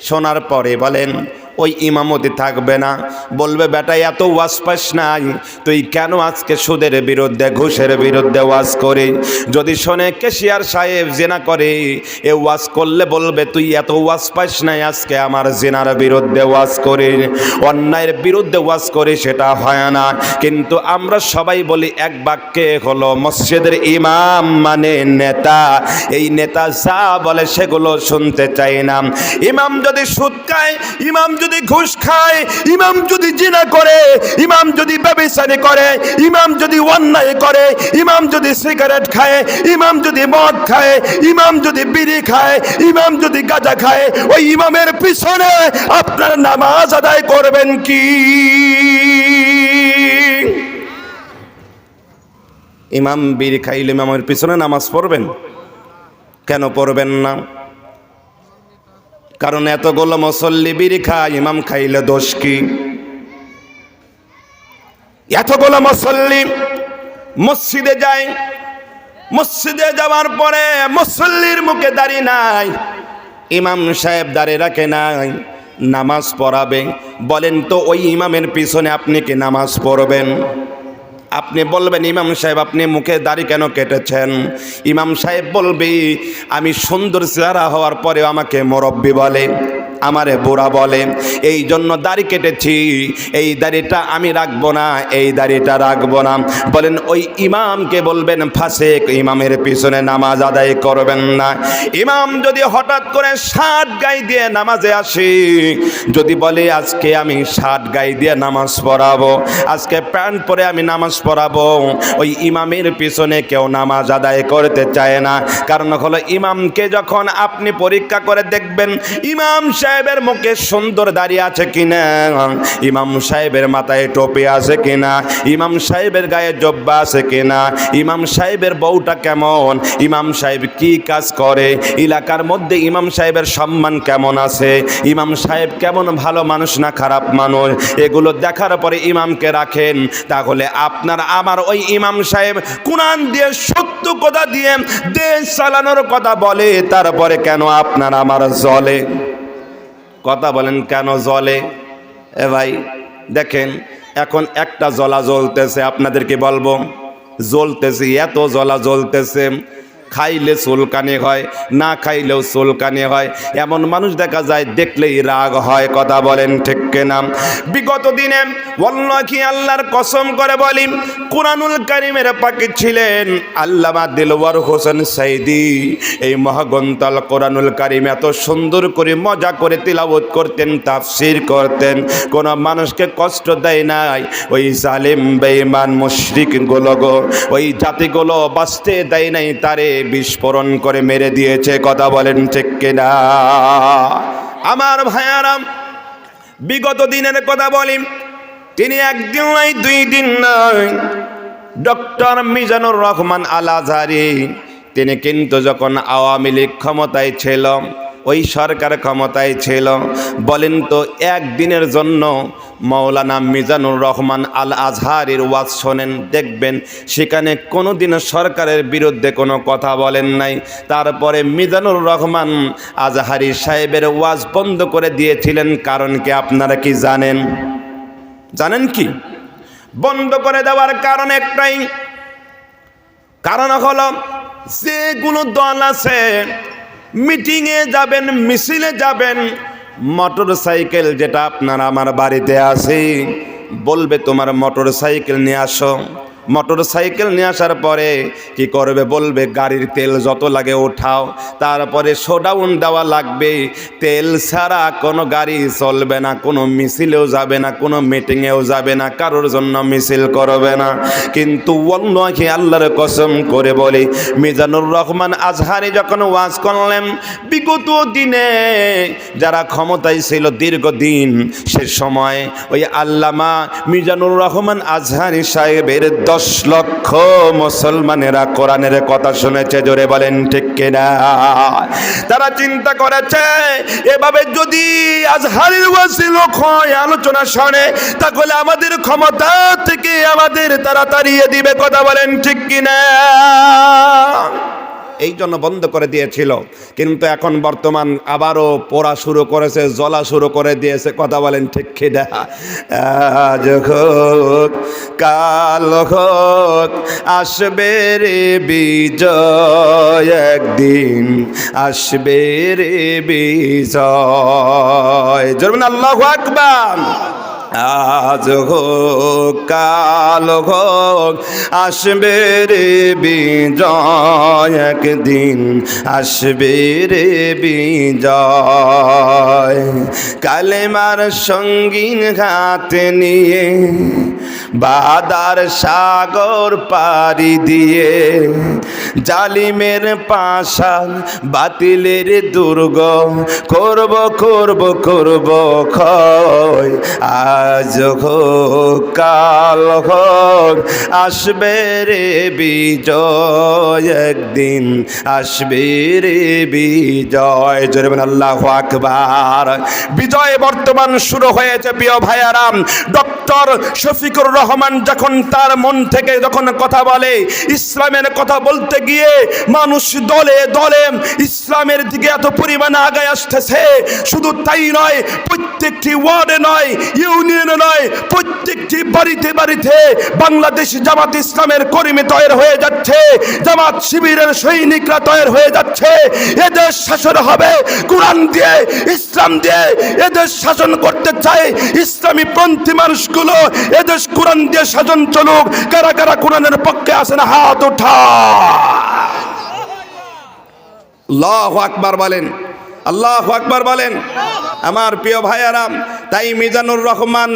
Speaker 1: শোনার পরে বলেন ওই ইমামতি থাকবে না, বলবে বেটা এত ওয়াজ পাস নাই, তুই কেন আজকে সুদের বিরুদ্ধে ঘুষের বিরুদ্ধে ওয়াজ করে? যদি শোনে ক্যাশিয়ার সাহেব জেনা করে, এ ওয়াজ করলে বলবে তুই এত ওয়াজ পাস নাই, আজকে আমার জেনার বিরুদ্ধে ওয়াজ করে, অন্যায়ের বিরুদ্ধে ওয়াজ করে, সেটা হয় না। কিন্তু আমরা সবাই বলি এক বাক্যে হলো মসজিদের ইমাম মানে নেতা। এই নেতা যা বলে সেগুলো শুনতে চাই না। ইমাম যদি সুদ খায়, ইমাম যদি ঘুষ খায়, ইমাম যদি জিনা করে, ইমাম যদি ব্যভিচারী করে, ইমাম যদি অন্যায় করে, ইমাম যদি সিগারেট খায়, ইমাম যদি মদ খায়, ইমাম যদি বিড়ি খায়, ইমাম যদি গাঁজা খায়, ওই ইমামের পিছনে আপনার নামাজ আদায় করবেন কি? ইমাম বিড়ি খাইলে ইমামের পিছনে নামাজ পড়বেন? কেন পড়বেন না? কারণ এতগুলো মুসল্লি বিড়ি খায়, ইমাম খাইলে দোষ কি? এতগুলো মুসল্লি মসজিদে যায়, মসজিদে যাওয়ার পরে মুসল্লির মুখে দাড়ি নাই, ইমাম সাহেব দাড়ি রাখে নাই, নামাজ পড়াবে, বলেন তো ওই ইমামের পিছনে আপনি কি নামাজ পড়বেন? আপনি বলবেন ইমাম সাহেব আপনি মুখে দাড়ি কেন কেটেছেন? ইমাম সাহেব বলবে আমি সুন্দর চেহারা হওয়ার পরে আমাকে মুরব্বি বলে, আমারে বুড়া বলে, এই জন্য দাড়ি কেটেছি, এই দাড়িটা আমি রাখবো না, এই দাড়িটা রাখবো না। বলেন ওই ইমামকে বলবেন ফাসেক, ইমামের পিছনে নামাজ আদায় করবেন না। ইমাম যদি হঠাৎ করে শার্ট গায়ে দিয়ে নামাজে আসে, যদি বলে আজকে আমি শার্ট গায়ে দিয়ে নামাজ পড়াবো, আজকে প্যান্ট পরে আমি নামাজ পড়াবো, ওই ইমামের পিছনে কেউ নামাজ আদায় করতে চায় না। কারণ হলো ইমামকে যখন আপনি পরীক্ষা করে দেখবেন ইমাম সাহেবের মুখে সুন্দর দাড়ি আছে কিনা, ইমাম সাহেবের মাথায় টুপি আছে কিনা, ইমাম সাহেবের গায়ে জব্বা আছে কিনা, ইমাম সাহেবের বউটা কেমন, ইমাম সাহেব কি কাজ করে, এলাকার মধ্যে ইমাম সাহেবের সম্মান কেমন আছে, ইমাম সাহেব কেমন ভালো মানুষ না খারাপ মানুষ, এগুলো দেখার পরে ইমামকে রাখেন। তাহলে আপনার আমার ওই ইমাম সাহেব কুরআন দিয়ে সত্য কথা দিয়ে দেশ চালানোর কথা বলে, তারপরে কেন আপনার আমার জ্বলে? কথা বলেন কেন জ্বলে? এ ভাই দেখেন এখন একটা জ্বলা জ্বলতেছে, আপনাদেরকে বলবো জ্বলতেছে, এত জ্বলা জ্বলতেছে, খাইলে চুলকানি হয়, না খাইলেও চুলকানি হয়, এমন মানুষ দেখা যায়, দেখলেই রাগ হয়। কথা বলেন ঠিক কিনা? বিগত দিনে ওয়াল্লাহি আল্লাহর কসম করে বলি, কুরআনুল কারীমের পাখি ছিলেন আল্লামা দিলওয়ার হোসেন সাইদি। এই মহাগ্রন্থাল কোরআনুল কারীম এত সুন্দর করে মজা করে তিলাওয়াত করতেন, তাফসীর করতেন, কোন মানুষকে কষ্ট দেয় নাই। ওই জালিম বেঈমান মুশরিক গুলো, ওই জাতিগুলো বাঁচতে দেয় নাই, তারে বিস্ফোরণ করে মেরে দিয়েছে। কথা বলেন ঠিক কিনা? আমার ভাইয়ারাম, বিগত দিনের কথা বলি, তিনি একদিন নয়, 2 দিন নয়, ডক্টর মিজানুর রহমান আল আজহারী, তিনি কিন্তু যখন আওয়ামী লীগ ক্ষমতায় ছিল, ওই সরকার ক্ষমতায় ছিল, বলেন তো একদিনের জন্য মাওলানা মিজানুর রহমান আল আজহারীর ওয়াজ শোনেন, দেখবেন সেখানে কোনোদিন সরকারের বিরুদ্ধে কোনো কথা বলেন নাই। তারপরে মিজানুর রহমান আজহারী সাহেবের ওয়াজ বন্ধ করে দিয়েছিলেন। কারণ কি আপনারা কি জানেন? জানেন কি বন্ধ করে দেওয়ার কারণ একটাই, কারণ হলো যেগুলো দল আছে মিটিংয়ে যাবেন, মিছিলে যাবেন, মোটর সাইকেল যেটা আপনার আমার বাড়িতে আছে, বলবে তোমার মোটর সাইকেল নিয়ে আসো। মোটর সাইকেল নিয়ে আসার পরে কি করবে? বলবে গাড়ির তেল যত লাগে ওঠাও, তারপরে শোডাউন দেওয়া লাগবে, তেল ছাড়া কোনো গাড়ি চলবে না, কোনো মিছিলেও যাবে না, কোনো মিটিংয়েও যাবে না, কারোর জন্য মিছিল করবে না। কিন্তু ওয়াল্লাহি আল্লাহর কসম করে বলি, মিজানুর রহমান আজহারী যখন ওয়াজ করলেন, বিগত দিনে যারা ক্ষমতায় ছিল দীর্ঘদিন, সে সময় ওই আল্লামা মিজানুর রহমান আজহারী সাহেবের 10 লক্ষ মুসলমানেরা কোরআনের কথা শুনেছে। জোরে বলেন ঠিক কিনা? তারা চিন্তা করেছে, এভাবে যদি আজহারীর ওয়াজি লোক হয়, আলোচনা শুনে, তাহলে আমাদের ক্ষমতা থেকে আমাদের তারা তাড়িয়ে দিবে। কথা বলেন ঠিক কিনা? এই জন্য বন্ধ করে দিয়েছিল। কিন্তু এখন বর্তমান আবারও পড়া শুরু করেছে, জ্বলা শুরু করে দিয়েছে। কথা বলেন ঠিক কিনা? আজ হোক কাল হোক আসবে রে বিজয়, একদিন আসবে রে বিজয়। জোরে আল্লাহু আকবার। আজ হোক কাল হোক আসবে রে বিজয়, একদিন আসবে রে বিজয়। কালেমার সঙ্গীন হাতে নিয়ে বাদার সাগর পাড়ি দিয়ে, জালিমের পাশাল বাতিলের দুর্গ করব করব করব ক্ষয়। আজ হোক কাল হোক আসবে রে বিজয়, একদিন আসবে রে বিজয়। জোরে বলেন আল্লাহু আকবার। বিজয় বর্তমান শুরু হয়েছে প্রিয় ভাইয়ারাম। ডক্টর শফিকুর রহমান যখন তার মন থেকে যখন কথা বলে, ইসলামের কথা বলতে গিয়ে মানুষ দলে দলে ইসলামের দিকে এত পরিমাণে আগায় আসতেছে। শুধু তাই নয়, প্রত্যেকটি ওয়ার্ডে নয়, ইউনিয়নে নয়, প্রত্যেকটি বাড়িতে বাড়িতে বাংলাদেশ জামাত ইসলামের কর্মী তৈরি হয়ে যাচ্ছে, জামাত শিবিরের সৈনিকরা তৈরি হয়ে যাচ্ছে। এদের শাসন হবে কোরআন দিয়ে, ইসলাম দিয়ে। এদের শাসন করতে চায় ইসলামী পন্থী মানুষগুলো, এদেশ কোরআন দিয়ে শাসন চলুক। কারা কারা কোরআনের পক্ষে আছেন হাত ওঠা। আল্লাহু আকবার বলেন, আল্লাহু আকবার বলেন। আমার প্রিয় ভাইয়ারাম, তাই মিজানুর রহমান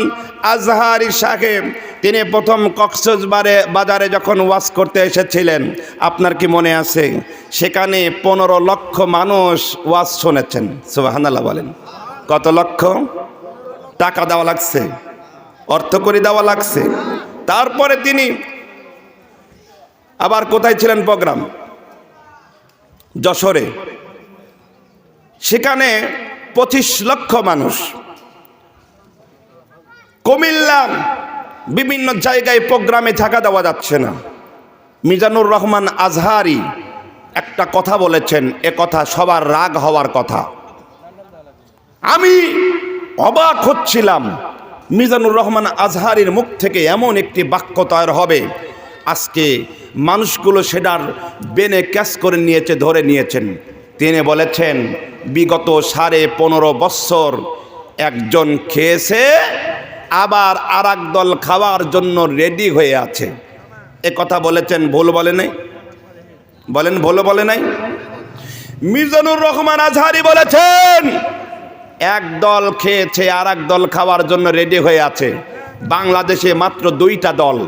Speaker 1: আজহারী সাহেব তিনি প্রথম কক্সবাজারে যখন ওয়াজ করতে এসেছিলেন, আপনার কি মনে আছে? সেখানে 15 লক্ষ মানুষ ওয়াজ শুনেছেন। সুবহানাল্লাহ বলেন। কত লক্ষ? টাকা দেওয়া লাগছে, অর্থ করে দেওয়া লাগছে। তারপরে তিনি আবার কোথায় ছিলেন? প্রোগ্রাম যশোরে, সেখানে 25 লক্ষ মানুষ। কুমিল্লা বিভিন্ন জায়গায় প্রোগ্রামে থাকা দেওয়া যাচ্ছে না। মিজানুর রহমান আজহারী একটা কথা বলেছেন, এ কথা সবার রাগ হওয়ার কথা। আমি অবাক হচ্ছিলাম, মিজানুর রহমান আজহারীর মুখ থেকে এমন একটি বাক্য তৈরি হবে। আজকে মানুষগুলো সেটার বেনে ক্যাচ করে নিয়েছে, ধরে নিয়েছেন। তিনি বলেছেন বিগত 15.5 বছর একজন খেয়েছে, আবার আরেক দল খাওয়ার জন্য রেডি হয়ে আছে। এ কথা বলেছেন, ভুল বলে নাই? বলেন ভুল বলে নাই? মিজানুর রহমান আজহারি বলেছেন এক দল খেয়েছে, আরেক দল খাওয়ার জন্য রেডি হয়ে আছে। বাংলাদেশে মাত্র 2টা দল,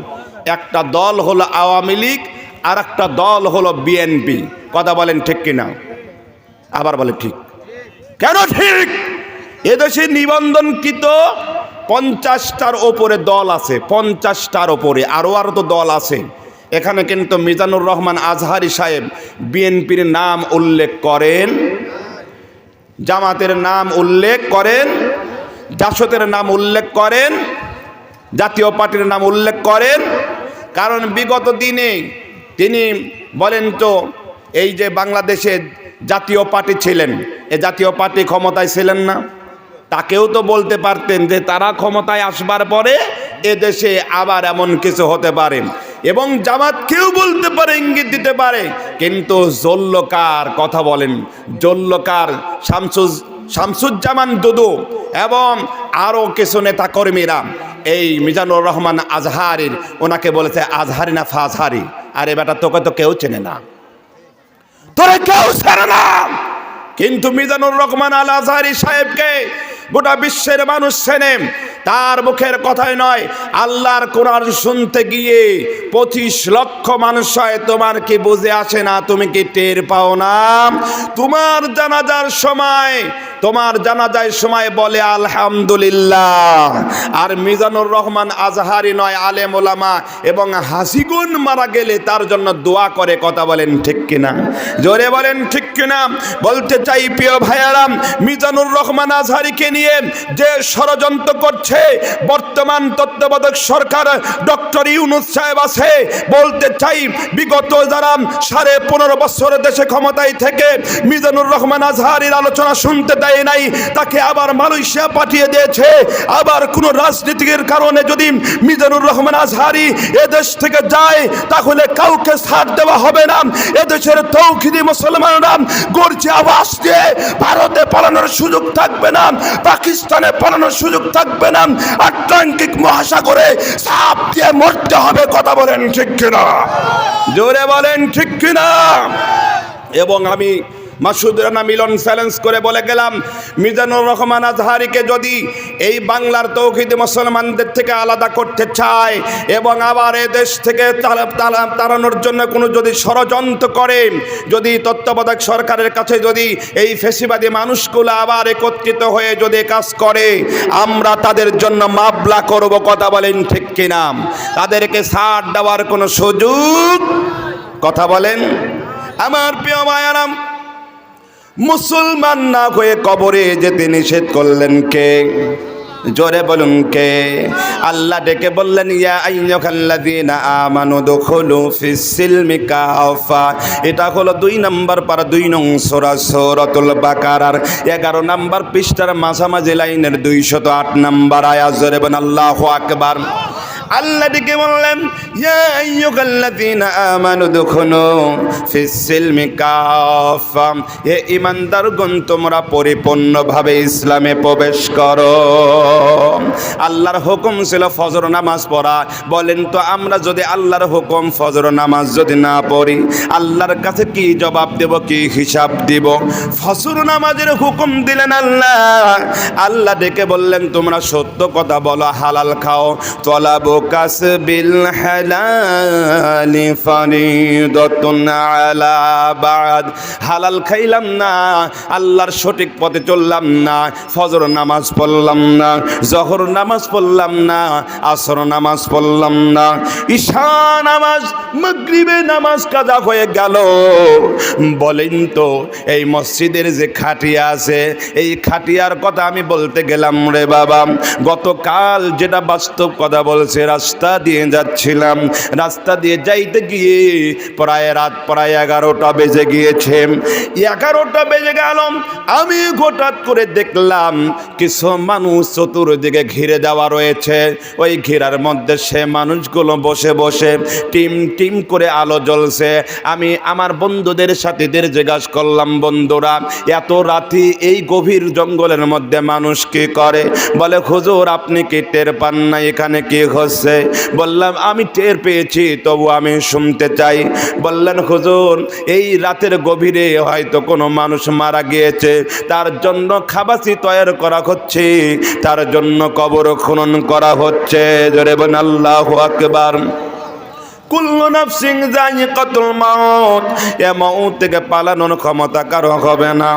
Speaker 1: একটা দল হলো আওয়ামী লীগ, আর একটা দল হলো বিএনপি। কথা বলেন ঠিক কিনা? আবার বলে ঠিক। কেন ঠিক? এদেশে নিবন্ধনকৃত 50টার ওপরে দল আছে, 50টার ওপরে, আরো তো দল আছে। এখানে কিন্তু মিজানুর রহমান আজহারি সাহেব বিএনপির নাম উল্লেখ করেন, জামাতের নাম উল্লেখ করেন, জাসদের নাম উল্লেখ করেন, জাতীয় পার্টির নাম উল্লেখ করেন। কারণ বিগত দিনে তিনি বলেন তো এই যে বাংলাদেশে জাতীয় পার্টি ছিলেন, এ জাতীয় পার্টি ক্ষমতায় ছিলেন না, তাকেও তো বলতে পারতেন যে তারা ক্ষমতায় আসবার পরে এদেশে আবার এমন কিছু হতে পারে, এবং জামাতকেও বলতে পারে, ইঙ্গিত দিতে পারে। কিন্তু জল্লকার কথা বলেন, জল্লকার শামসুজ্জামান দুদু এবং আরও কিছু নেতা কর্মীরা এই মিজানুর রহমান আজহারির ওনাকে বলেছে আজহারি না ফাজহারি। আরে বেটা, তোকে তো কেউ চেনে না, তোরে কেউ চেনে না। কিন্তু মিজানুর রহমান আল আজহারি সাহেবকে গোটা বিশ্বের মানুষ চেনে। তার মুখের কথাই নয়, আল্লাহর কোরআন শুনতে গিয়ে 25 লক্ষ মানুষ হয়। তোমার কি বুঝে আসে না? তুমি কি টের পাও না? তোমার জানাজার সময়, তোমার জানাজার সময় বলে আলহামদুলিল্লাহ। আর মিজানুর রহমান আজহারি নয়, আলেম ওলামা এবং হাসিগুন মারা গেলে তার জন্য দোয়া করে। কথা বলেন ঠিক কিনা? জোরে বলেন ঠিক কিনা? বলতে চাই প্রিয় ভাইয়ারাম, মিজানুর রহমান আজহারিকে নিয়ে যে ষড়যন্ত্র করছে বর্তমান তত্ত্বাবধায়ক সরকার ডক্টর ইউনূস সাহেব আছে, বলতে চাই বিগত যারা 15.5 বছর দেশে ক্ষমতায় থেকে মিজানুর রহমান আজহারির আলোচনা শুনতে দেয় নাই, তাকে আবার মালয়েশিয়া পাঠিয়ে দিয়েছে। আবার কোন রাজনীতির কারণে যদি মিজানুর রহমান আজহারি এদেশ থেকে যায়, তাহলে কাউকে ছাড় দেওয়া হবে না। এদেশের তৌহিদি মুসলমানরা গর্জে আওয়াজ দিয়ে ভারতে পালানোর সুযোগ থাকবে না, পাকিস্তানে পালানোর সুযোগ থাকবে না, আটলান্টিক মহাসাগরে চাপ দিয়ে মরতে হবে। কথা বলেন ঠিক কিনা? জোরে বলেন ঠিক কিনা? এবং আমি মাসুদ রানা মিলন চ্যালেঞ্জ করে বলে গেলাম, মিজানুর রহমান আজহারিকে যদি এই বাংলার তৌহিদি মুসলমানদের থেকে আলাদা করতে চায় এবং আবার এ দেশ থেকে তাড়ানোর জন্য কোনো যদি ষড়যন্ত্র করে, যদি তত্ত্বাবধায়ক সরকারের কাছে যদি এই ফেসিবাদী মানুষগুলো আবার একত্রিত হয়ে যদি কাজ করে, আমরা তাদের জন্য মামলা করব। কথা বলেন ঠিক কিনা? তাদেরকে ছাড় দেওয়ার কোনো সুযোগ, কথা বলেন আমার প্রিয় ভাইয়ারা, মুসলমান না হয়ে কবরে যেতে নিষেধ করলেন কে? জোরে বলুন কে? আল্লাহ ডেকে বললেন ইয়া আইয়ুহাল্লাযীনা আমানু দুখুলু ফিস সিলমি কাফা। এটা হলো 2 নম্বর পারা 2 নং সূরা সূরাতুল বাকারার 11 নম্বর পৃষ্ঠার মাঝামাঝি লাইনের 208 নম্বর আয়াত। জোরে বলুন আল্লাহু আকবার। আল্লাহ ডেকে বললেন ইয়া আইয়ুহাল্লাযীনা আমানু দুখুলু ফিস সিলমি কাফা, হে ঈমানদারগণ তোমরা পরিপূর্ণভাবে ইসলামে প্রবেশ করো। আল্লাহর হুকুম ছিল ফজর নামাজ পড়া। বলেন তো আমরা যদি আল্লাহর হুকুম ফজর নামাজ যদি না পড়ি, আল্লাহর কাছে কি জবাব দেব, কি হিসাব দিব? ফজর নামাজের হুকুম দিলেন আল্লাহ। আল্লাহ ডেকে বললেন তোমরা সত্য কথা বলো, হালাল খাও। তলাবু কাসবিল হালালি ফরিদাতুন আলা বাদ। হালাল খাইলাম না, আল্লাহর সঠিক পথে চললাম না, ফজর নামাজ পড়লাম না, জোহর নামাজ পড়লাম না, আসর নামাজ পড়লাম না, ঈশা নামাজ, মাগরিবে নামাজ কাজা হয়ে গেল। বলেন তো এই মসজিদের যে খাটিয়া আছে, এই খাটিয়ার কথা আমি বলতে গেলাম রে বাবা, গতকাল যেটা বাস্তব কথা বলছে রাস্তা দিয়ে যাচ্ছিলাম। রাস্তা দিয়ে যাইতে গিয়ে রাত প্রায় 11টা বেজে গিয়েছে। 11টা বেজে গেল। আমি হঠাৎ করে দেখলাম কিছু মানুষ চতুর্দিকে ঘিরে দেওয়া রয়েছে। ওই ঘেরার মধ্যে সে মানুষগুলো বসে বসে টিম টিম করে আলো জ্বলছে। আমি আমার বন্ধুদের সাথীদের জিজ্ঞাসা করলাম, বন্ধুরা এত রাতে এই গভীর জঙ্গলের মধ্যে মানুষ কি করে? বলে, হুজুর আপনি কি টের পান না এখানে কি হচ্ছে? বললাম, আমি টের পেয়েছি, তবু আমি শুনতে চাই। বললেন, হুজুর এই রাতের গভীরে হয়তো কোনো মানুষ মারা গিয়েছে, তার জন্য খাবাসি তৈরি করা হচ্ছে, তার জন্য কবর খনন করা হচ্ছে। জোরে বলেন আল্লাহু আকবার। কুল্লু নাফসিন যায়িকাতুল মাউত, এ মউত থেকে পালানোর ক্ষমতা কারো হবে না।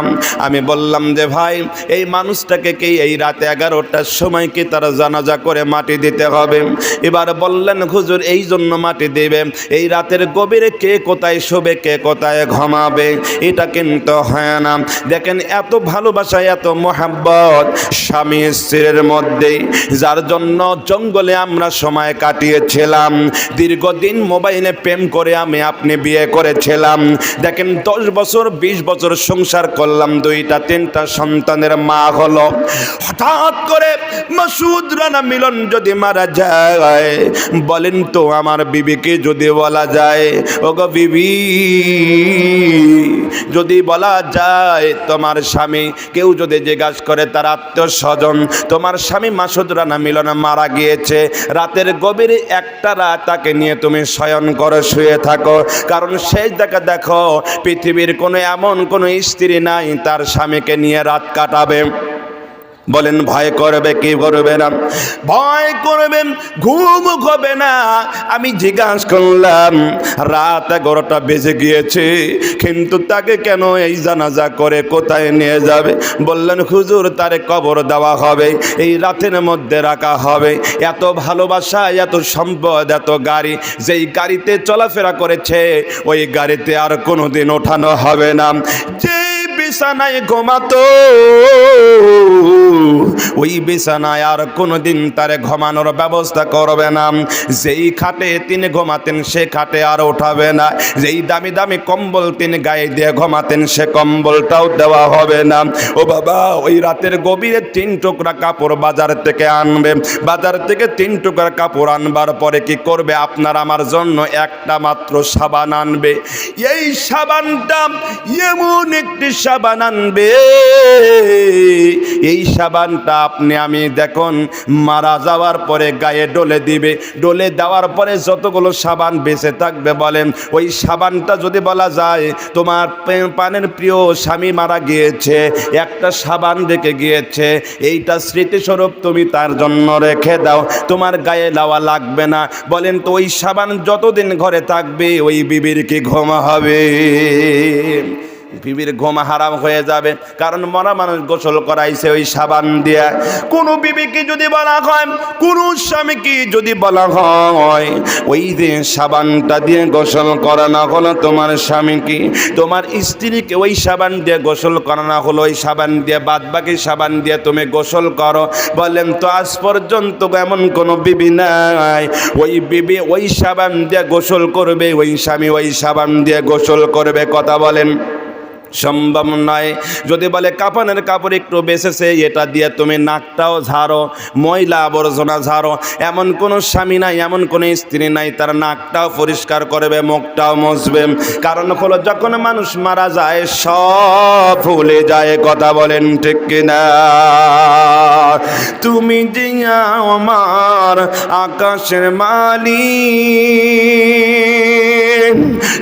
Speaker 1: আমি বললাম যে ভাই, এই মানুষটাকে কি এই রাতে 11টার সময় কি তারা জানাজা করে মাটি দিতে হবে? এবার বললেন, হুজুর এই জন্য মাটি দেবে, এই রাতের গভীরে কে কোথায় শোবে, কে কোথায় ঘুমাবে, এটা কিন্তু হয় না। দেখেন এত ভালোবাসা, এত মোহাব্বত স্বামী স্ত্রীর মধ্যে, যার জন্য জঙ্গলে আমরা সময় কাটিয়েছিলাম। দীর্ঘদিন মোবাইলে প্রেম করে আমি আপনি বিয়ে করেছিলাম। দেখেন 10 বছর 20 বছর সংসার করলাম, 2টা 3টা সন্তানের মা হলো। হঠাৎ করে মাসুদ রানা মিলন যদি মারা যায়, বলেন তো আমার বিবিকে যদি বলা যায়, ওগো বিবি যদি বলা যায় তোমার স্বামী, কেউ যদি জিজ্ঞাসা করে তার আত্মীয় স্বজন, তোমার স্বামী মাসুদ রানা মিলন মারা গিয়েছে, রাতের গভীরে একটা রাত তাকে নিয়ে তুমি শয়ন করে শুয়ে থাকো, কারণ সেই দেখো পৃথিবীর কোনো এমন কোনো স্ত্রী নাই তার স্বামীকে নিয়ে রাত কাটাবে। বলেন ভয় করবে কি করবে না? ভয় করবেন, ঘুম হবে না। আমি জিজ্ঞাসা করলাম, রাত 11টা বেজে গিয়েছে, কিন্তু তাকে কেন এই জানাজা করে কোথায় নিয়ে যাবে? বললেন, হুজুর তারে কবর দেওয়া হবে, এই রাতের মধ্যে রাখা হবে। এত ভালোবাসা, এত সম্পদ, এত গাড়ি, যেই গাড়িতে চলাফেরা করেছে ওই গাড়িতে আর কোনোদিন ওঠানো হবে না। যে বিছানায় ঘুমাতো ওই বিছানায় আর কোনোদিন তারে ঘুমানোর ব্যবস্থা করবে না। যেই খাটে তিনি ঘুমাতেন সে খাটে আর ওঠাবে না। যেই দামি দামি কম্বল তিনি গায়ে দিয়ে ঘুমাতেন সে কম্বলটাও দেওয়া হবে না। ও বাবা, ওই রাতের গভীরে 3 টুকরা কাপড় বাজার থেকে আনবে। বাজার থেকে 3 টুকরা কাপড় আনবার পরে কি করবে? আপনার আমার জন্য একটা মাত্র সাবান আনবে। এই সাবানটা এমন একটি সাবান আনবে, এই সাবানটা আপনি আমি দেখুন মারা যাওয়ার পরে গায়ে ডলে দিবে। ডলে দেওয়ার পরে যতগুলো সাবান বেঁচে থাকবে, বলেন ওই সাবানটা যদি বলা যায় তোমার পানের প্রিয় স্বামী মারা গিয়েছে, একটা সাবান রেখে গিয়েছে, এইটা স্মৃতিস্বরূপ তুমি তার জন্য রেখে দাও, তোমার গায়ে লাওয়া লাগবে না। বলেন তো ওই সাবান যতদিন ঘরে থাকবে ওই বিবির কি ঘুম হবে? বিবির ঘুম হারাম হয়ে যাবে, কারণ মরা মানুষ গোসল করাইছে ওই সাবান দিয়া। কোনো বিবিকে যদি বলা হয়, কোনো স্বামীকে যদি বলা হয় ওই যে সাবানটা দিয়ে গোসল করানো হলো তোমার স্বামীকে, তোমার স্ত্রীকে ওই সাবান দিয়ে গোসল করানো হলো, ওই সাবান দিয়ে বাদ বাকি সাবান দিয়ে তুমি গোসল করো, বলেন তো আজ পর্যন্ত এমন কোনো বিবি নাই ওই বিবি ওই সাবান দিয়ে গোসল করবে, ওই স্বামী ওই সাবান দিয়ে গোসল করবে? কথা বলেন, সম্ভব নয়। যদি বলে কাফনের কাপড় একটু বেঁচেছে, এটা দিয়ে তুমি নাকটাও ঝাড়ো, ময়লা আবর্জনা ঝাড়ো, এমন কোনো স্বামী নাই, এমন কোনো স্ত্রী নাই তার নাকটাও পরিষ্কার করবে, মুখটাও মুছবে। কারণ হলো যখন মানুষ মারা যায় সব ভুলে যায়। কথা বলেন ঠিক কিনা? তুমি যে আমার আকাশের মালিক,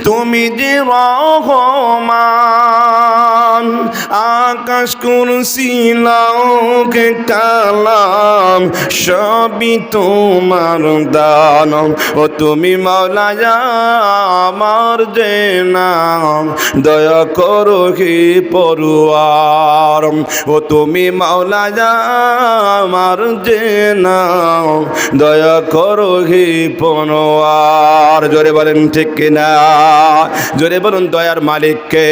Speaker 1: তুমি যে রহমান, আকাশ কুরসি লৌকে কালাম সবই তোমার দান। ও তুমি মাওলা আমার যে নাম, দয়া করো হে পরওয়ার। ও তুমি মাওলা আমার যে নাম, দয়া করো হে পরওয়ার। জোরে বলেন ঠিক কিনা? জোরে বলুন দয়ার মালিককে,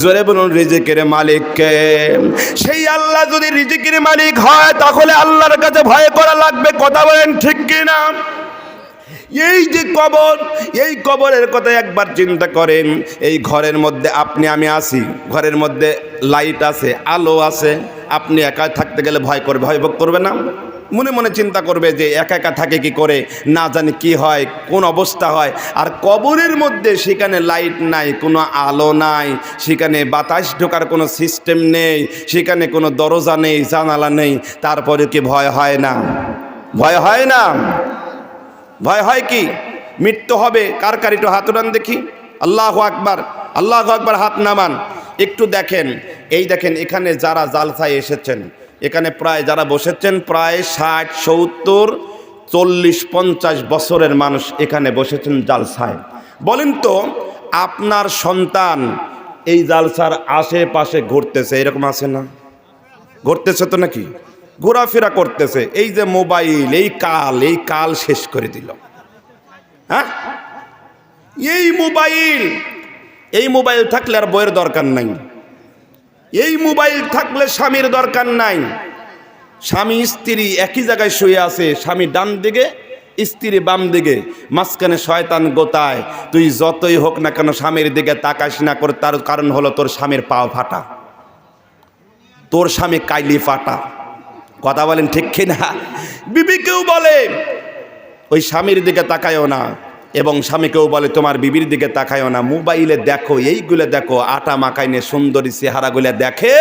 Speaker 1: জোরে বলুন রিজিকের মালিককে। সেই আল্লাহ যদি রিজিকের মালিক হয় তাহলে আল্লাহর কাছে ভয় করা লাগবে। কথা বলেন ঠিক কিনা? এই যে কবর, এই কবরের কথা একবার চিন্তা করেন। এই ঘরের মধ্যে আপনি আমি আছি, ঘরের মধ্যে লাইট আছে, আলো আছে। আপনি একা থাকতে গেলে ভয় করবে, ভয় করবে না? মনে মনে চিন্তা করবে যে একা একা থাকে কি করে, না জানি কি হয়, কোন অবস্থা হয়। আর কবরের মধ্যে সেখানে লাইট নাই, কোনো আলো নাই, সেখানে বাতাস ঢোকার কোনো সিস্টেম নেই, সেখানে কোনো দরজা নেই, জানালা নেই, তারপরে কি ভয় হয় না? ভয় হয় না? ভয় হয় কি? মৃত্যু হবে। কার কার একটু হাত উঠান দেখি। আল্লাহু আকবার, আল্লাহু আকবার, হাত নামান। একটু দেখেন, এই দেখেন এখানে যারা জালসায় এসেছেন, এখানে প্রায় যারা বসেছেন প্রায় 60, 70, 40, 50 বছরের মানুষ এখানে বসেছেন জালসায়। বলেন তো, আপনার সন্তান এই জালসার আশেপাশে ঘুরতেছে, এরকম আছে না? ঘুরতেছে তো নাকি? ঘোরাফেরা করতেছে। এই যে মোবাইল, এই কাল শেষ করে দিল। হ্যাঁ, এই মোবাইল থাকলে আর বইয়ের দরকার নাই। এই মোবাইল থাকলে স্বামীর দরকার নাই। স্বামী স্ত্রী একই জায়গায় শুয়ে আছে, স্বামী ডান দিকে, স্ত্রী বাম দিকে, মাঝখানে শয়তান গোতায়। তুই যতই হোক না কেন স্বামীর দিকে তাকাস না করে, তার কারণ হলো তোর স্বামীর পাও ফাটা, তোর স্বামী কাইলি ফাটা। কথা বলেন ঠিক কিনা? বিবিকেও বলে ওই স্বামীর দিকে তাকায়ও না, এবং স্বামীকেও বলে তোমার বিবির দিকে তাকায়ও না। মোবাইলে দেখো, এইগুলো দেখো, আটা মাখাইনে সুন্দরী চেহারাগুলো দেখে।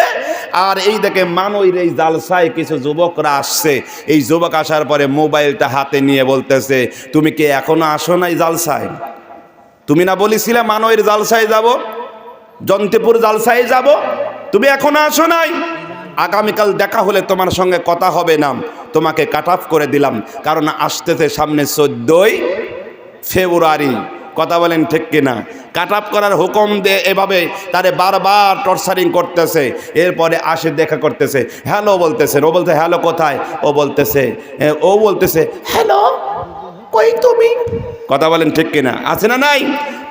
Speaker 1: আর এই দেখে মানইর এই জালসায় কিছু যুবকরা আসছে। এই যুবক আসার পরে মোবাইলটা হাতে নিয়ে বলতেছে, তুমি কি এখনো আসো নাই জালসায়? তুমি না বলেছিলে মানইর জালসায় যাব, জন্তেপুর জালসায় যাব, তুমি এখনো আসো নাই? আগামীকাল দেখা হলে তোমার সঙ্গে কথা হবে না, তোমাকে কাট অফ করে দিলাম, কারণ আসতেছে সামনে 14ই ফেব্রুয়ারি। কথা বলেন ঠিক কিনা? কাট অফ করার হুকুম দিয়ে এভাবে তারে বারবার টর্চারিং করতেছে। এরপরে আসে দেখা করতেছে, হ্যালো বলতেছে, ও বলতে হ্যালো কোথায়, ও বলতেছে হ্যালো কই তুমি? কথা বলেন ঠিক কিনা? আছে না নাই?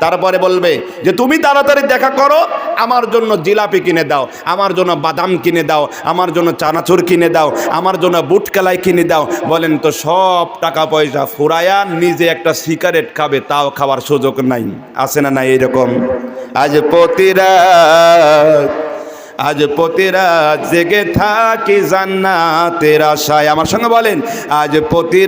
Speaker 1: তারপরে বলবে যে তুমি তাড়াতাড়ি দেখা করো, আমার জন্য জিলাপি কিনে দাও, আমার জন্য বাদাম কিনে দাও, আমার জন্য চানাচুর কিনে দাও, আমার জন্য বুট কালাই কিনে দাও। বলেন তো, সব টাকা পয়সা ফুরায়া নিজে একটা সিগারেট খাবে, তাও খাওয়ার সুযোগ নাই। আছে না নাই এরকম? আজ প্রতি রাত জেগে থাকি জান্নাতের আশায়। আমার সঙ্গে বলেন, আজ প্রতি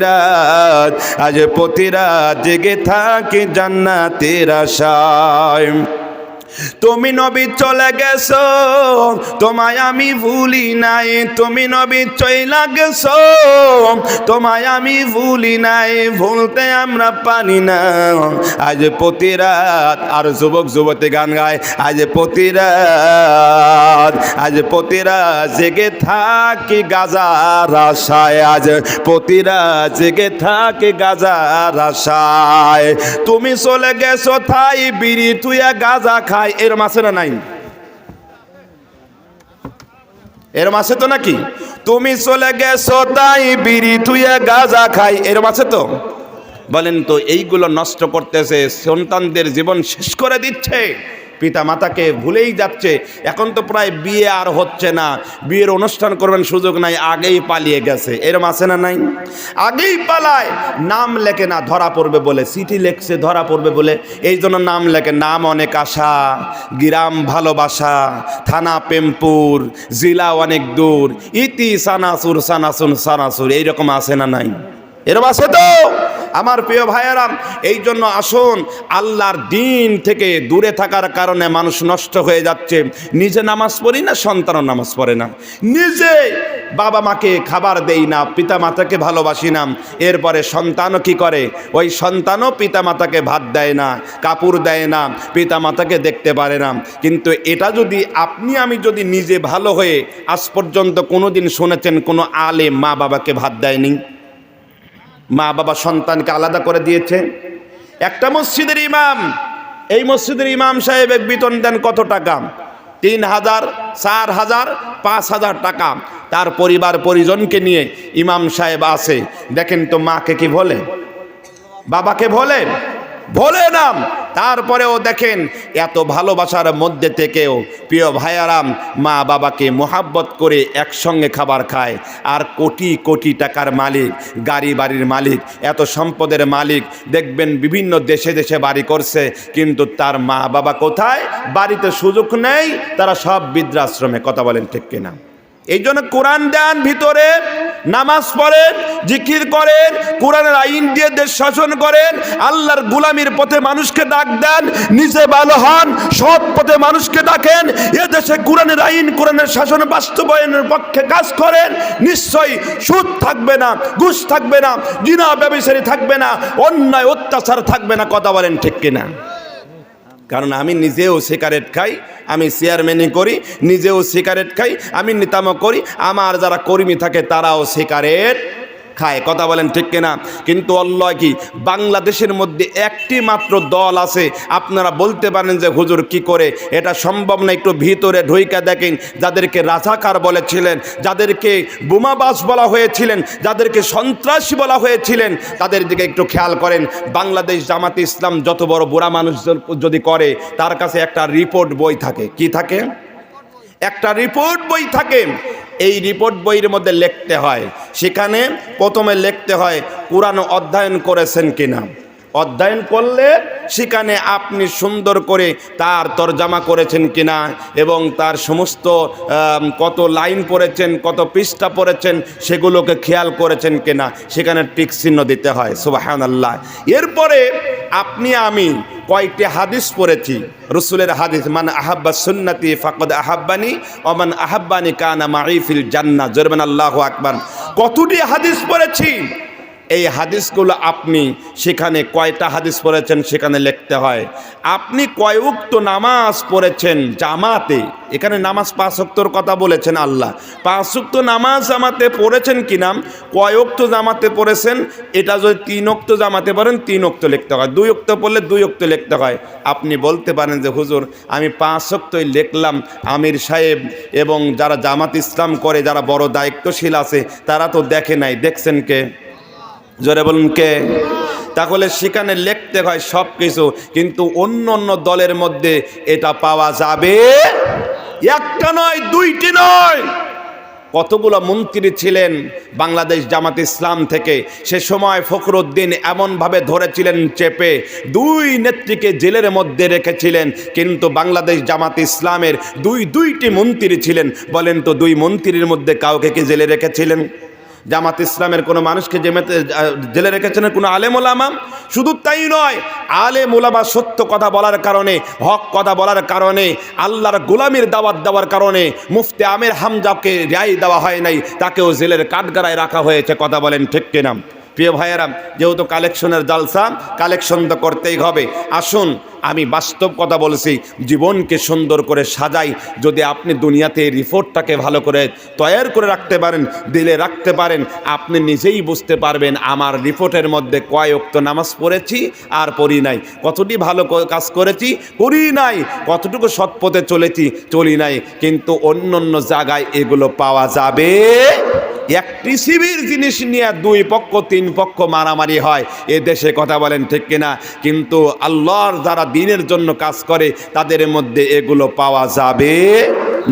Speaker 1: রাত জেগে থাকি জান্নাতের আশায়। তুমি নবী চলে গেছো, তোমায় আমি ভুলি নাই। তুমি নবী চইলা গেছো, তোমায় আমি ভুলি নাই। ভুলতে আমরা পারি না। আজ প্রতি রাত, আর যুবক যুবতী গান গায়, আজ প্রতি রাত জেগে থাকি গাজার আশায়। আজ প্রতি রাত জেগে থাকি গাজার আশায়। তুমি চলে গেছো থাই বিড়ি তুইয়া গাজা খাই। এর মাসে না নাই? এর মাসে তো নাকি? তুমি চলে গেছো তাই বিড়ি তুইয়া গাজা খাই, এর মাসে তো। বলেন তো, এইগুলো নষ্ট করতেছে, সন্তানদের জীবন শেষ করে দিচ্ছে, পিতা মাতাকে ভুলেই যাচ্ছে। এখন তো প্রায় বিয়ে আর হচ্ছে না, বিয়ের অনুষ্ঠান করবেন সুযোগ নাই, আগেই পালিয়ে গেছে। এরম আছে না নাই? আগেই পালায়, নাম লেখে না, ধরা পড়বে বলে। চিঠি লেখছে ধরা পড়বে বলে, এই জন্য নাম লেখে। নাম অনেক আশা, গ্রাম ভালোবাসা, থানা পেমপুর, জেলা অনেক দূর, ইতি সানাসুর, এইরকম আছে না নাই? এরকম আছে তো আমার প্রিয় ভাইয়েরা। এই জন্য আসুন, আল্লাহর দিন থেকে দূরে থাকার কারণে মানুষ নষ্ট হয়ে যাচ্ছে। নিজে নামাজ পড়ি না, সন্তানও নামাজ পড়ে না। নিজে বাবা মাকে খাবার দেই না, পিতা মাতাকে ভালোবাসি না, এরপরে সন্তানও কি করে? ওই সন্তানও পিতা মাতাকে ভাত দেয় না, কাপড় দেয় না, পিতা মাতাকে দেখতে পারে না। কিন্তু এটা যদি আপনি আমি যদি নিজে ভালো হয়ে, আজ পর্যন্ত কোনোদিন শুনেছেন কোনো আলেম মা বাবাকে ভাত দেয়নি? মা বাবা সন্তানকে আলাদা করে দিয়েছে। একটা মসজিদের ইমাম, এই মসজিদের ইমাম সাহেব এক বেতন দেন কত টাকা? 3,000, 4,000, 5,000 টাকা। তার পরিবার পরিজনকে নিয়ে ইমাম সাহেব আসে। দেখেন তো মাকে কি বলে, বাবাকে বলে না, তারপরেও দেখেন এত ভালোবাসার মধ্যে থেকেও প্রিয় ভাইয়ারাম মা বাবাকে মোহাব্বত করে একসঙ্গে খাবার খায়। আর কোটি কোটি টাকার মালিক, গাড়ি বাড়ির মালিক, এত সম্পদের মালিক, দেখবেন বিভিন্ন দেশে দেশে বাড়ি করছে, কিন্তু তার মা বাবা কোথায়? বাড়িতে সুযোগ নেই, তারা সব বৃদ্ধাশ্রমে। কথা বলেন ঠিক কিনা? এই জন্য কোরআন দেন ভিতরে, নামাজ পড়েন, জিকির করেন, কোরআনের আইন দিয়ে দেশ শাসন করেন, আল্লাহর গোলামির পথে মানুষকে ডাক দেন, নিজে ভালো হন, সৎ পথে মানুষকে ডাকেন, এ দেশে কোরআনের আইন, কোরআনের শাসন বাস্তবায়নের পক্ষে কাজ করেন, নিশ্চয়ই সুদ থাকবে না, ঘুষ থাকবে না, জিনা ব্যভিচারী থাকবে না, অন্যায় অত্যাচার থাকবে না। কথা বলেন ঠিক কিনা? কারণ আমি নিজেও সিগারেট খাই, আমি চেয়ারম্যানই করি, নিজেও সিগারেট খাই, আমি নেতামো করি, আমার যারা কর্মী থাকে তারাও সিগারেট খায়। কথা বলেন ঠিক কিনা? কিন্তু আল্লাহ কি বাংলাদেশের মধ্যে একটি মাত্র দল আছে, আপনারা বলতে পারেন যে হুজুর কি করে এটা সম্ভব না, একটু ভিতরে ঢুইকা দেখেন, যাদেরকে রাজাকার বলেছিলেন, যাদেরকে বোমাবাজ বলা হয়েছিলেন, যাদেরকে সন্ত্রাসী বলা হয়েছিলেন, তাদের দিকে একটু খেয়াল করেন। বাংলাদেশ জামাতে ইসলাম যত বড় বুড়া মানুষ যদি করে, তার কাছে একটা রিপোর্ট বই থাকে। কি থাকে? একটা রিপোর্ট বই থাকে। এই রিপোর্ট বইয়ের মধ্যে লিখতে হয়, সেখানে প্রথমে লিখতে হয় কোরআন অধ্যয়ন করেছেন কিনা। অধ্যয়ন করলে সেখানে আপনি সুন্দর করে তার তরজমা করেছেন কিনা এবং তার সমস্ত কত লাইন পড়েছেন, কত পৃষ্ঠা পড়েছেন, সেগুলোকে খেয়াল করেছেন কিনা, সেখানে টিক চিহ্ন দিতে হয়। সুবহানাল্লাহ। এরপরে আপনি আমি কয়টি হাদিস পড়েছি, রসুলের হাদিস, মান আহাব্বা সুন্নতি ফাকাদ আহাব্বানি ওয়া মান আহাব্বানি কানা মাই ফিল জান্নাহ। জোরবেন আল্লাহু আকবার। কতটি হাদিস পড়েছি, এই হাদিসগুলো আপনি সেখানে কয়টা হাদিস পড়েছেন সেখানে লিখতে হয়। আপনি কয় ওয়াক্ত নামাজ পড়েছেন জামাতে, এখানে নামাজ 5 ওয়াক্তর কথা বলেছেন আল্লাহ। 5 ওয়াক্ত নামাজ জামাতে পড়েছেন কিনা, কয় ওয়াক্ত জামাতে পড়েছেন, এটা যদি 3 ওয়াক্ত জামাতে পড়েন 3 ওয়াক্ত লিখতে হয়, 2 ওয়াক্ত পড়লে 2 ওয়াক্ত লিখতে হয়। আপনি বলতে পারেন যে হুজুর আমি 5 ওয়াক্তই লিখলাম, আমির সাহেব এবং যারা জামাত ইসলাম করে, যারা বড় দায়িত্বশীল আছে, তারা তো দেখে নাই, দেখছেন কে? জোরে বলুন কে? তাহলে সেখানে লিখতে হয় সব কিছু, কিন্তু অন্য অন্য দলের মধ্যে এটা পাওয়া যাবে একটা নয়, 2টি নয়। কতগুলো মন্ত্রী ছিলেন বাংলাদেশ জামাত ইসলাম থেকে, সে সময় ফখরুদ্দিন এমনভাবে ধরেছিলেন চেপে, 2 নেত্রীকে জেলের মধ্যে রেখেছিলেন, কিন্তু বাংলাদেশ জামাত ইসলামের দুইটি মন্ত্রী ছিলেন। বলেন তো 2 মন্ত্রীর মধ্যে কাউকে কি জেলে রেখেছিলেন? জামাত ইসলামের কোনো মানুষকে জেলে রেখেছেন কোনো আলেম ওলামা? শুধু তাই নয়, আলেম ওলামা সত্য কথা বলার কারণে, হক কথা বলার কারণে, আল্লাহর গোলামির দাওয়াত দেওয়ার কারণে মুফতি আমির হামজাকে রেহাই দেওয়া হয় নাই, তাকেও জেলের কাঠগড়ায় রাখা হয়েছে। কথা বলেন ঠিক কিনা? প্রিয় ভাইয়েরা, যেহেতু কালেকশনের জালসা, কালেকশন তো করতেই হবে। আসুন, আমি বাস্তব কথা বলছি, জীবনকে সুন্দর করে সাজাই। যদি আপনি দুনিয়াতে এই রিপোর্টটাকে ভালো করে তৈরি করে রাখতে পারেন, দিলে রাখতে পারেন, আপনি নিজেই বুঝতে পারবেন আমার রিপোর্টের মধ্যে কয় ওয়াক্ত নামাজ পড়েছি আর পড়ি নাই, কতটি ভালো কাজ করেছি, করি নাই, কতটুকু সৎ পথে চলি নাই। কিন্তু অন্য অন্য জায়গায় এগুলো পাওয়া যাবে। এক পৃথিবীর জিনিস নিয়ে 2 পক্ষ 3 পক্ষ মারামারি হয় এ দেশে। কথা বলেন ঠিক কিনা? কিন্তু আল্লাহর যারা দ্বীনের জন্য কাজ করে তাদের মধ্যে এগুলো পাওয়া যাবে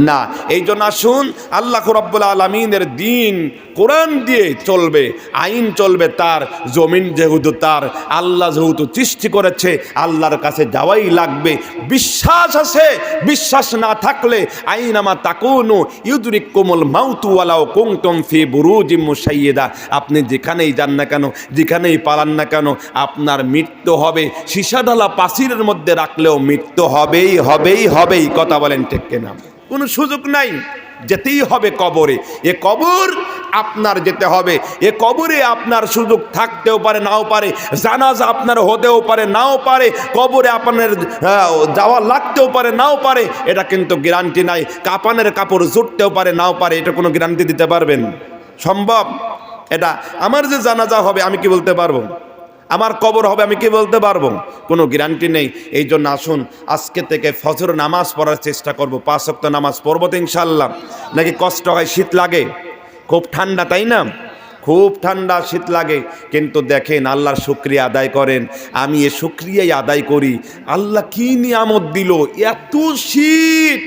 Speaker 1: না। এই জন্য আসুন, আল্লাহ রাব্বুল আলামিনের দ্বীন কোরআন দিয়ে চলবে, আইন চলবে, তার জমিন যেহেতু তার, আল্লাহ যেহেতু সৃষ্টি করেছে, আল্লাহর কাছে যাওয়াই লাগবে। বিশ্বাস আছে, বিশ্বাস না থাকলে আইনামা তাকুনু ইউদরিকুমুল মাউতু ওয়ালাউ কুনতুম ফি বুরুজিম মুশাইয়্যিদা, আপনি যেখানেই যান না কেন, যেখানেই পালান না কেন, আপনার মৃত্যু হবে। সীসাঢালা পাচিরের মধ্যে রাখলেও মৃত্যু হবেই। কথা বলেন ঠিক কিনা? কোনো সুযোগ নাই, যেতেই হবে কবরে। এ কবর আপনার যেতে হবে। এ কবরে আপনার সুযোগ থাকতেও পারে, নাও পারে, জানাজা আপনার হতেও পারে, নাও পারে, কবরে আপনার যাওয়া লাগতেও পারে, নাও পারে, এটা কিন্তু গ্যারান্টি নাই। কাপানের কাপড় জুটতেও পারে, নাও পারে, এটা কোনো গ্যারান্টি দিতে পারবেন? সম্ভব? এটা আমার যে জানাজা হবে আমি কি বলতে পারবো? আমার কবর হবে আমি কি বলতে পারবো? কোনো গ্যারান্টি নেই। এই জন্য আসুন, আজকে থেকে ফজর নামাজ পড়ার চেষ্টা করব। 5 ওয়াক্ত নামাজ পড়বো তো ইনশাল্লাহ। নাকি কষ্ট হয়? শীত লাগে, খুব ঠান্ডা, তাই না? খুব ঠান্ডা শীত লাগে, কিন্তু দেখেন আল্লাহর শুকরিয়া আদায় করেন। আমি এ শুকরিয়াই আদায় করি। আল্লাহ কি নিয়ামত দিল, এত শীত,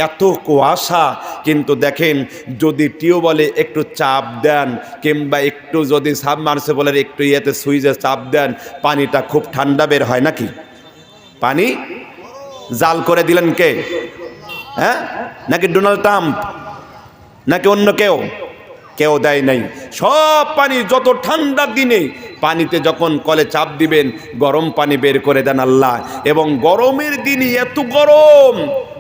Speaker 1: এত কুয়াশা, কিন্তু দেখেন যদি টিউবওয়েলে একটু চাপ দেন কিংবা একটু যদি সাবমার্সিবলের একটু ইয়েতে সুইচে চাপ দেন, পানিটা খুব ঠান্ডা বের হয় নাকি? পানি জাল করে দিলেন কে? হ্যাঁ, নাকি ডোনাল্ড ট্রাম্প, নাকি অন্য কেউ? কেউ দেয় নাই। সব পানি যত ঠান্ডার দিনে পানিতে যখন কলে চাপ দিবেন গরম পানি বের করে দেন আল্লাহ। এবং গরমের দিনে এত গরম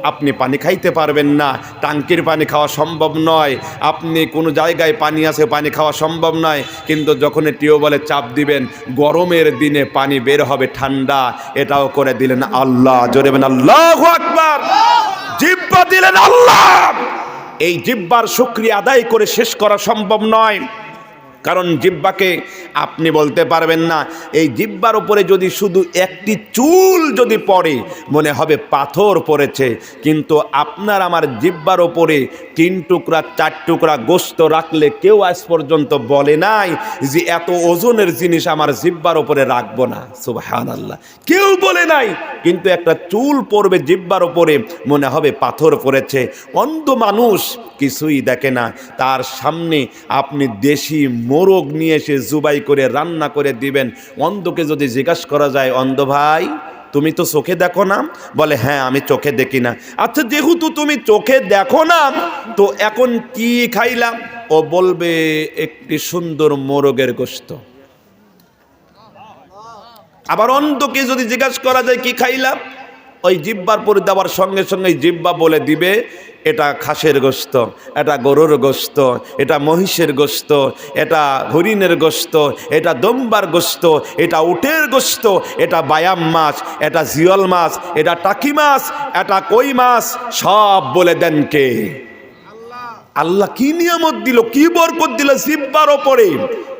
Speaker 1: আপনি পানি খাইতে পারবেন না, টাঙ্কির পানি খাওয়া সম্ভব নয়, আপনি কোনো জায়গায় পানি আছে পানি খাওয়া সম্ভব নয়, কিন্তু যখন টিউবওয়েলে চাপ দিবেন গরমের দিনে পানি বের হবে ঠান্ডা, এটাও করে দিলেন আল্লাহ। জোরে বলেন আল্লাহু আকবার। জিহ্বা দিলেন আল্লাহ। এই জিহ্বার শুকরিয়া আদায় করে শেষ করা সম্ভব নয়, কারণ জিহ্বাকে আপনি বলতে পারবেন না। এই জিহ্বার উপরে যদি শুধু একটি চুল যদি পড়ে মনে হবে পাথর পড়েছে, কিন্তু আপনার আমার জিহ্বার উপরে 3 টুকরা 4 টুকরা গোশত রাখলে কেউ আজ পর্যন্ত বলে নাই যে এত ওজনের জিনিস আমার জিহ্বার উপরে রাখবো না। সুবহানাল্লাহ, কেউ বলে নাই। কিন্তু একটা চুল পড়বে জিহ্বার উপরে মনে হবে পাথর পড়েছে। অন্ধ মানুষ কিছুই দেখে না, তার সামনে আপনি দেশি মোরগ নিয়ে এসে জুবাই করে রান্না করে দিবেন। অন্ধকে যদি জিজ্ঞাসা করা যায়, অন্ধ ভাই তুমি তো চোখে দেখো না? বলে হ্যাঁ আমি চোখে দেখি না। আচ্ছা যেহেতু তুমি চোখে দেখো না তো এখন কি খাইলাম? ও বলবে একটি সুন্দর মোরগের গোশত। আবার অন্ধকে যদি জিজ্ঞাসা করা যায় কি খাইলাম, ওই জিহ্বার পরে দেওয়ার সঙ্গে সঙ্গে জিহ্বা বলে দিবে এটা খাসের গোশত, এটা গরুর গোশত, এটা মহিষের গোশত, এটা হরিণের গোশত, এটা দম্বার গোশত, এটা উটের গোশত, এটা বায়াম মাছ, এটা জিওল মাছ, এটা টাকি মাছ, এটা কই মাছ, সব বলে দেন কে? আল্লাহ। কি নিয়ামত দিল, কি বরকত দিল জিহ্বার ওপরে।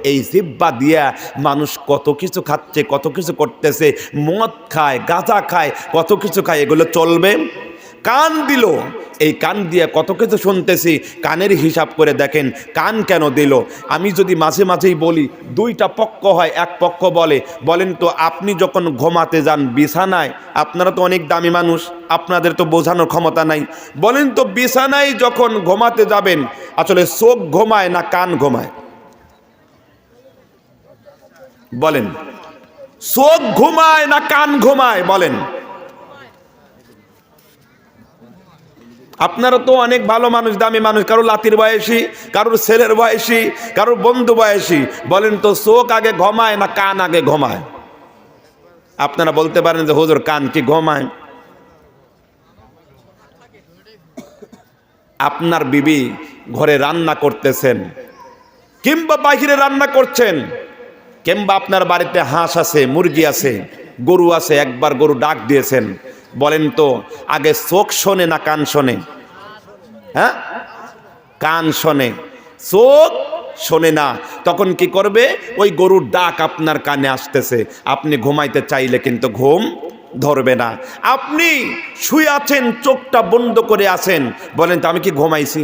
Speaker 1: এই জিহ্বা দিয়া মানুষ কত কিছু খাচ্ছে, কত কিছু করতেছে, মদ খায়, গাঁজা খায়, কত কিছু খায়, এগুলো চলবে? কান দিল, এই কান দিয়ে কত কিছু শুনতেছি। কানের হিসাব করে দেখেন কান কেন দিল। আমি যদি মাঝে মাঝেই বলি, 2টা পক্ষ হয়, এক পক্ষ বলেন তো আপনি যখন ঘুমাতে যান বিছানায়, আপনারা তো অনেক দামি মানুষ, আপনাদের তো বোঝানোর ক্ষমতা নাই, বলেন তো বিছানায় যখন ঘুমাতে যাবেন আসলে চোখ ঘুমায় না কান ঘুমায়? বলেন, চোখ ঘুমায় না কান ঘুমায়? বলেন। আপনারা তো অনেক ভালো মানুষ, দামি মানুষ, কারোর লাতির বয়সী, কারোর ছেলের বয়সী, কারোর বন্ধু বয়সী, বলেন তো চোখ আগে ঘুমায় না কান আগে ঘুমায়? আপনারা বলতে পারেন যে হুজুর কান কি ঘুমায়? আপনার বিবি ঘরে রান্না করতেছেন কিংবা বাহিরে রান্না করছেন, কিংবা আপনার বাড়িতে হাঁস আছে, মুরগি আছে, গরু আছে, একবার গরু ডাক দিয়েছেন, বলেন তো আগে চোখ শোনে না কান শোনে? হ্যাঁ, কান শোনে, চোখ শোনে না। তখন কি করবে? ওই গরুর ডাক আপনার কানে আসতেছে, আপনি ঘুমাইতে চাইলে কিন্তু ঘুম ধরবে না। আপনি শুয়ে আছেন, চোখটা বন্ধ করে আছেন, বলেন তো আমি কি ঘুমাইছি?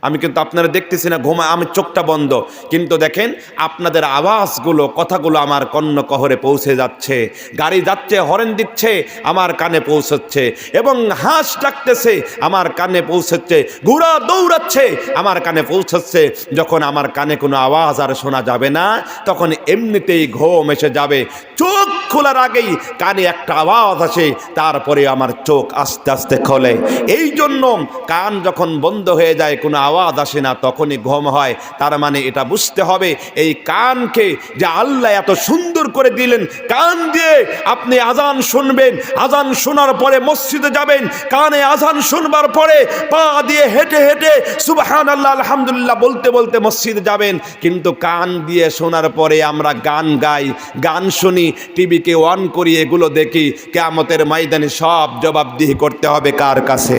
Speaker 1: আমি কিন্তু আপনারা দেখতেছি না আমি চোখটা বন্ধ, কিন্তু দেখেন আপনাদের আওয়াজগুলো, কথাগুলো আমার কর্ণকহরে পৌঁছে যাচ্ছে। গাড়ি যাচ্ছে, হরেন দিচ্ছে, আমার কানে পৌঁছচ্ছে, এবং হাঁস ডাকতেছে, আমার কানে পৌঁছচ্ছে, ঘোড়া দৌড়াচ্ছে, আমার কানে পৌঁছচ্ছে। যখন আমার কানে কোনো আওয়াজ আর শোনা যাবে না, তখন এমনিতেই ঘুম এসে যাবে। চোখ খোলার আগেই কানে একটা আওয়াজ আসে, তারপরে আমার চোখ আস্তে আস্তে খোলে। এই জন্য কান যখন বন্ধ হয়ে যায়, কোনো আওয়াজ আসে না, তখনই ঘুম হয়। তার মানে এটা বুঝতে হবে এই কানকে যে আল্লাহ এত সুন্দর করে দিলেন, কান দিয়ে আপনি আজান শুনবেন, আজান শোনার পরে মসজিদে যাবেন, কানে আজান শুনবার পরে পা দিয়ে হেঁটে হেঁটে সুবহানাল্লাহ আলহামদুলিল্লাহ বলতে বলতে মসজিদে যাবেন। কিন্তু কান দিয়ে শোনার পরে আমরা গান গাই, গান শুনি, টিভিকে অন করি, এগুলো দেখি, কিয়ামতের ময়দানে সব জবাবদিহি করতে হবে কার কাছে?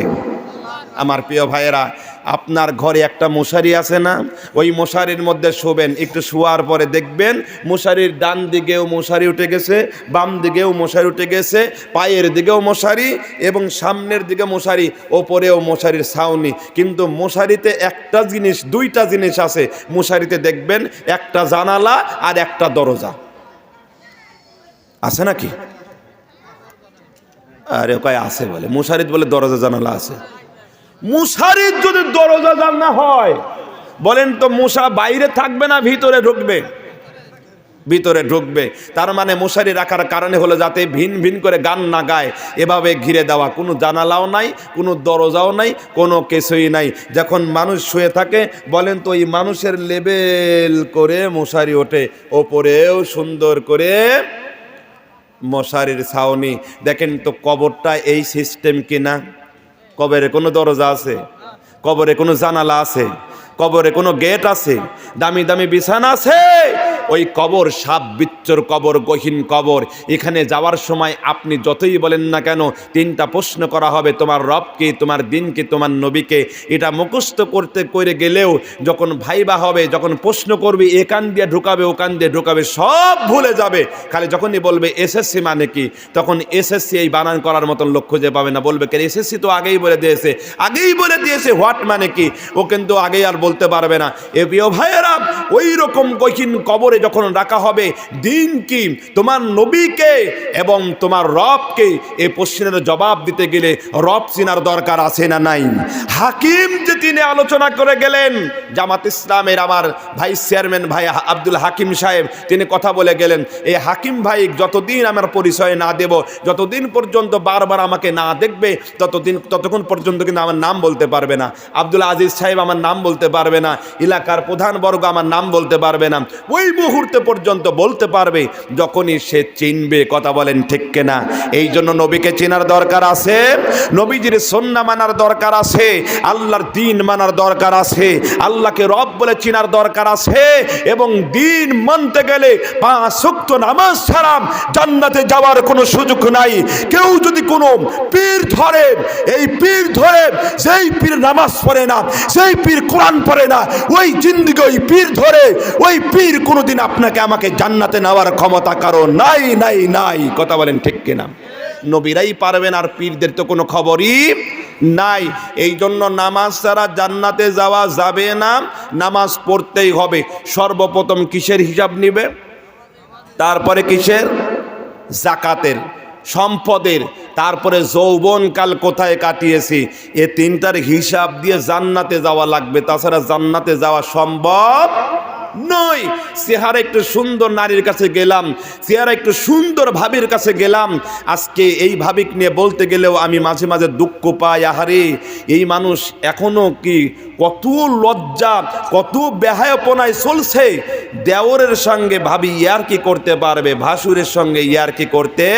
Speaker 1: আমার প্রিয় ভাইয়েরা, আপনার ঘরে একটা মশারি আছে না, ওই মশারির মধ্যে শোবেন, একটু শোয়ার পরে দেখবেন মশারির ডান দিকেও মশারি উঠে গেছে, বাম দিকেও মশারি উঠে গেছে, পায়ের দিকেও মশারি এবং সামনের দিকে মশারি, ওপরেও মশারির ছাউনি। কিন্তু মশারিতে একটা জিনিস, দুইটা জিনিস আছে মশারিতে, দেখবেন একটা জানালা আর একটা দরজা আছে নাকি? আরে কয় আছে বলে, মশারিত বলে দরজা জানালা আছে। মশারির যদি দরজা জানালা হয়, বলেন তো মশা বাইরে থাকবে না ভিতরে ঢুকবে? ভিতরে ঢুকবে। তার মানে মশারি রাখার কারণে হলো যাতে ভিন ভিন করে গান না গায়, এভাবে ঘিরে দেওয়া। কোনো জানালাও নাই, কোনো দরজাও নাই, কোনো কিছুই নাই। যখন মানুষ শুয়ে থাকে, বলেন তো ওই মানুষের লেবেল করে মশারি ওঠে, ওপরেও সুন্দর করে মশারির ছাউনি। দেখেন তো কবরটা এই সিস্টেম কিনা? কবরে কোনো দরজা আছে? কবরে কোনো জানালা আছে? কবরে কোনো গেট আছে? দামি দামি বিছানা আছে? ওই কবর সাপ বিচ্ছর কবর, গহীন কবর। এখানে যাওয়ার সময় আপনি যতই বলেন না কেন, তিনটা প্রশ্ন করা হবে, তোমার রবকে, তোমার দিনকে, তোমার নবীকে। এটা মুখস্থ করতে করে গেলেও যখন ভাইবা হবে, যখন প্রশ্ন করবে, একান দিয়ে ঢুকাবে, ওকান দিয়ে ঢুকাবে, সব ভুলে যাবে। খালি যখনই বলবে এসএসসি মানে কি, তখন এসএসসি এই বানান করার মতন লোক খুঁজে পাবে না। বলবে কেন এসএসসি তো আগেই বলে দিয়েছে, আগেই বলে দিয়েছে হোয়াট মানে কি, ও কিন্তু আগেই আর বলতে পারবে না। এ প্রিয় ভাইয়েরা, ওই রকম গহীন কবরে যখন রাখা হবে, দিন কি, তোমার নবীকে এবং তোমার রবকে, এই প্রশ্নের জবাব দিতে গেলে রব চিনার দরকার আছে না নাই? হাকিম যে তিনি আলোচনা করে গেলেন, জামাত ইসলামের আমার ভাইস চেয়ারম্যান ভাই আব্দুল হাকিম সাহেব, তিনি কথা বলে গেলেন, এই হাকিম ভাই যতদিন আমার পরিচয় না দেব, যতদিন পর্যন্ত বারবার আমাকে না দেখবে, ততক্ষণ পর্যন্ত কিন্তু আমার নাম বলতে পারবে না। আব্দুল আজিজ সাহেব আমার নাম বলতে পারবে না, এলাকার প্রধানবর্গ আমার নাম বলতে পারবে না। ওই মুহূর্তে পর্যন্ত বলতে পারবে যখনই সে চিনবে। কথা বলেন ঠিক কিনা? এই জন্য নবীকে চেনার দরকার আছে, নবীজির সুন্নাহ মানার দরকার আছে, আল্লাহর দিন মানার দরকার আছে, আল্লাহকে রব বলে চেনার দরকার আছে। এবং দিন মানতে গেলে 5 ওয়াক্ত নামাজ ছাড়া জান্নাতে যাওয়ার কোনো সুযোগ নাই। কেউ যদি কোনো পীর ধরে, এই পীর ধরে, সেই পীর নামাজ পড়ে না, সেই পীর কোরআন পড়ে না, ওই জিন্দেগি ওই পীর ধরে, ওই পীর কোনোদিন আপনাকে আমাকে জান্নাতে নেওয়ার ক্ষমতা কারো নাই, নাই, নাই। কথা বলেন ঠিক কিনা? নবীরাই পারবেন, আর পীরদের তো কোনো খবরই নাই। এই জন্য নামাজ ছাড়া জান্নাতে যাওয়া যাবে না, নামাজ পড়তেই হবে। সর্বপ্রথম কিসের হিসাব নিবে? তারপরে কিসের? যাকাতের, সম্পদের, তারপরে যৌবনকাল কোথায় কাটিয়েছি, এ তিনটার হিসাব দিয়ে জান্নাতে যাওয়া লাগবে। তাছাড়া জান্নাতে যাওয়া সম্ভব নয়। চেহারা একটু সুন্দর নারীর কাছে গেলাম, চেহারা একটু সুন্দর ভাবির কাছে গেলাম, আজকে এই ভাবিক নিয়ে বলতে গেলেও আমি মাঝে মাঝে দুঃখ পাই। আহারে, এই মানুষ এখনো কি কত লজ্জা, কত বেহায়াপনায় চলছে। দেওরের সঙ্গে ভাবি ইয়ার কি করতে পারবে, ভাসুরের সঙ্গে ইয়ার কি করতে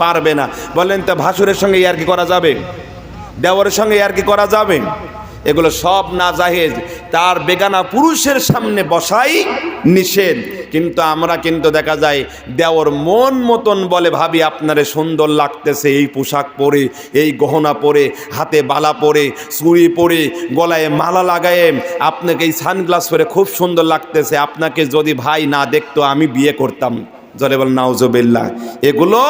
Speaker 1: পারবে না। বলেন তো ভাসুরের সঙ্গে ইয়ার কি করা যাবে? দেওরের সঙ্গে ইয়ার কি করা যাবে? এগুলো সব নাজায়েজ। তার বেগানা পুরুষের সামনে বসাই নিষেধ। কিন্তু আমরা কিন্তু দেখা যায় দেওর মন মতন বলে, ভাবি আপনারে সুন্দর লাগতেছে এই পোশাক পরে, এই গহনা পরে, হাতে বালা পরে, চুড়ি পরে, গলায় মালা লাগায়ে, আপনাকে এই সানগ্লাস পরে খুব সুন্দর লাগতেছে, আপনাকে যদি ভাই না দেখতো আমি বিয়ে করতাম। জলে বল নাউজুবিল্লাহ। এগুলো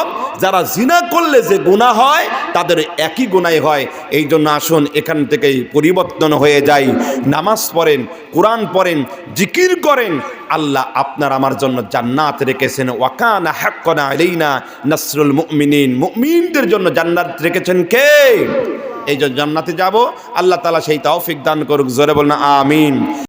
Speaker 1: যারা জিনা করলে যে গুনাহ হয়, তাদের একই গুনাহ হয়। এই জন্য আসুন এখান থেকেই পরিবর্তন হয়ে যায়। নামাজ পড়েন, কোরআন পড়েন, জিকির করেন। আল্লাহ আপনার আমার জন্য জান্নাত রেখেছেন। ওয়াকানা হাক্কান আলাইনা নাসরুল মুমিনিন, মুমিনদের জন্য জান্নাত রেখেছেন কে? এই জন্য জান্নাতে যাব, আল্লাহ তাআলা সেই তৌফিক দান করুক। জোরে বলুন আমিন।